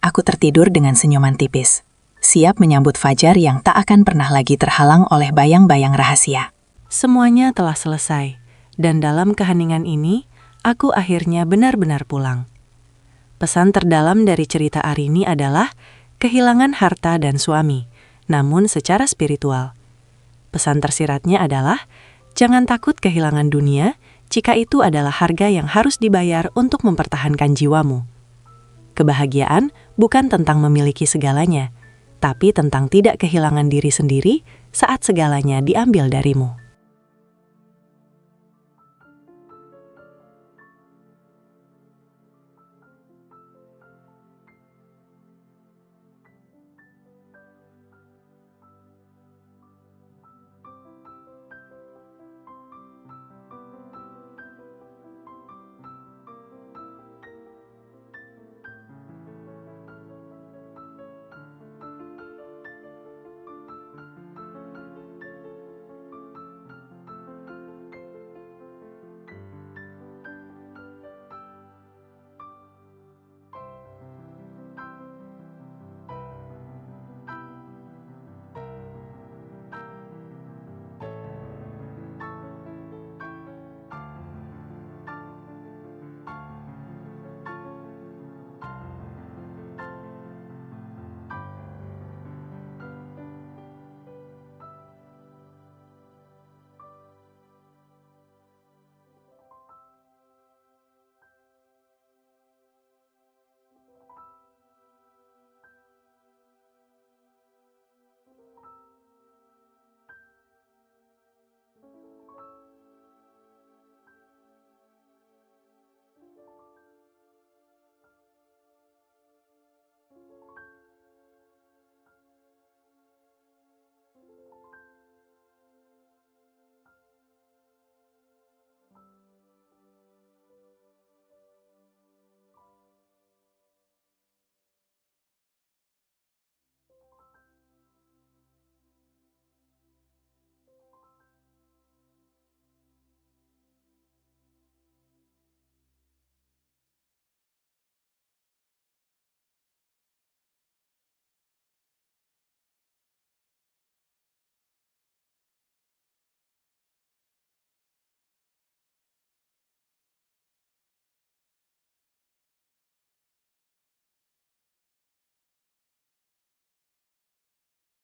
Aku tertidur dengan senyuman tipis, siap menyambut fajar yang tak akan pernah lagi terhalang oleh bayang-bayang rahasia. Semuanya telah selesai, dan dalam keheningan ini, aku akhirnya benar-benar pulang. Pesan terdalam dari cerita Arini adalah kehilangan harta dan suami, namun secara spiritual. Pesan tersiratnya adalah, jangan takut kehilangan dunia jika itu adalah harga yang harus dibayar untuk mempertahankan jiwamu. Kebahagiaan bukan tentang memiliki segalanya, tapi tentang tidak kehilangan diri sendiri saat segalanya diambil darimu.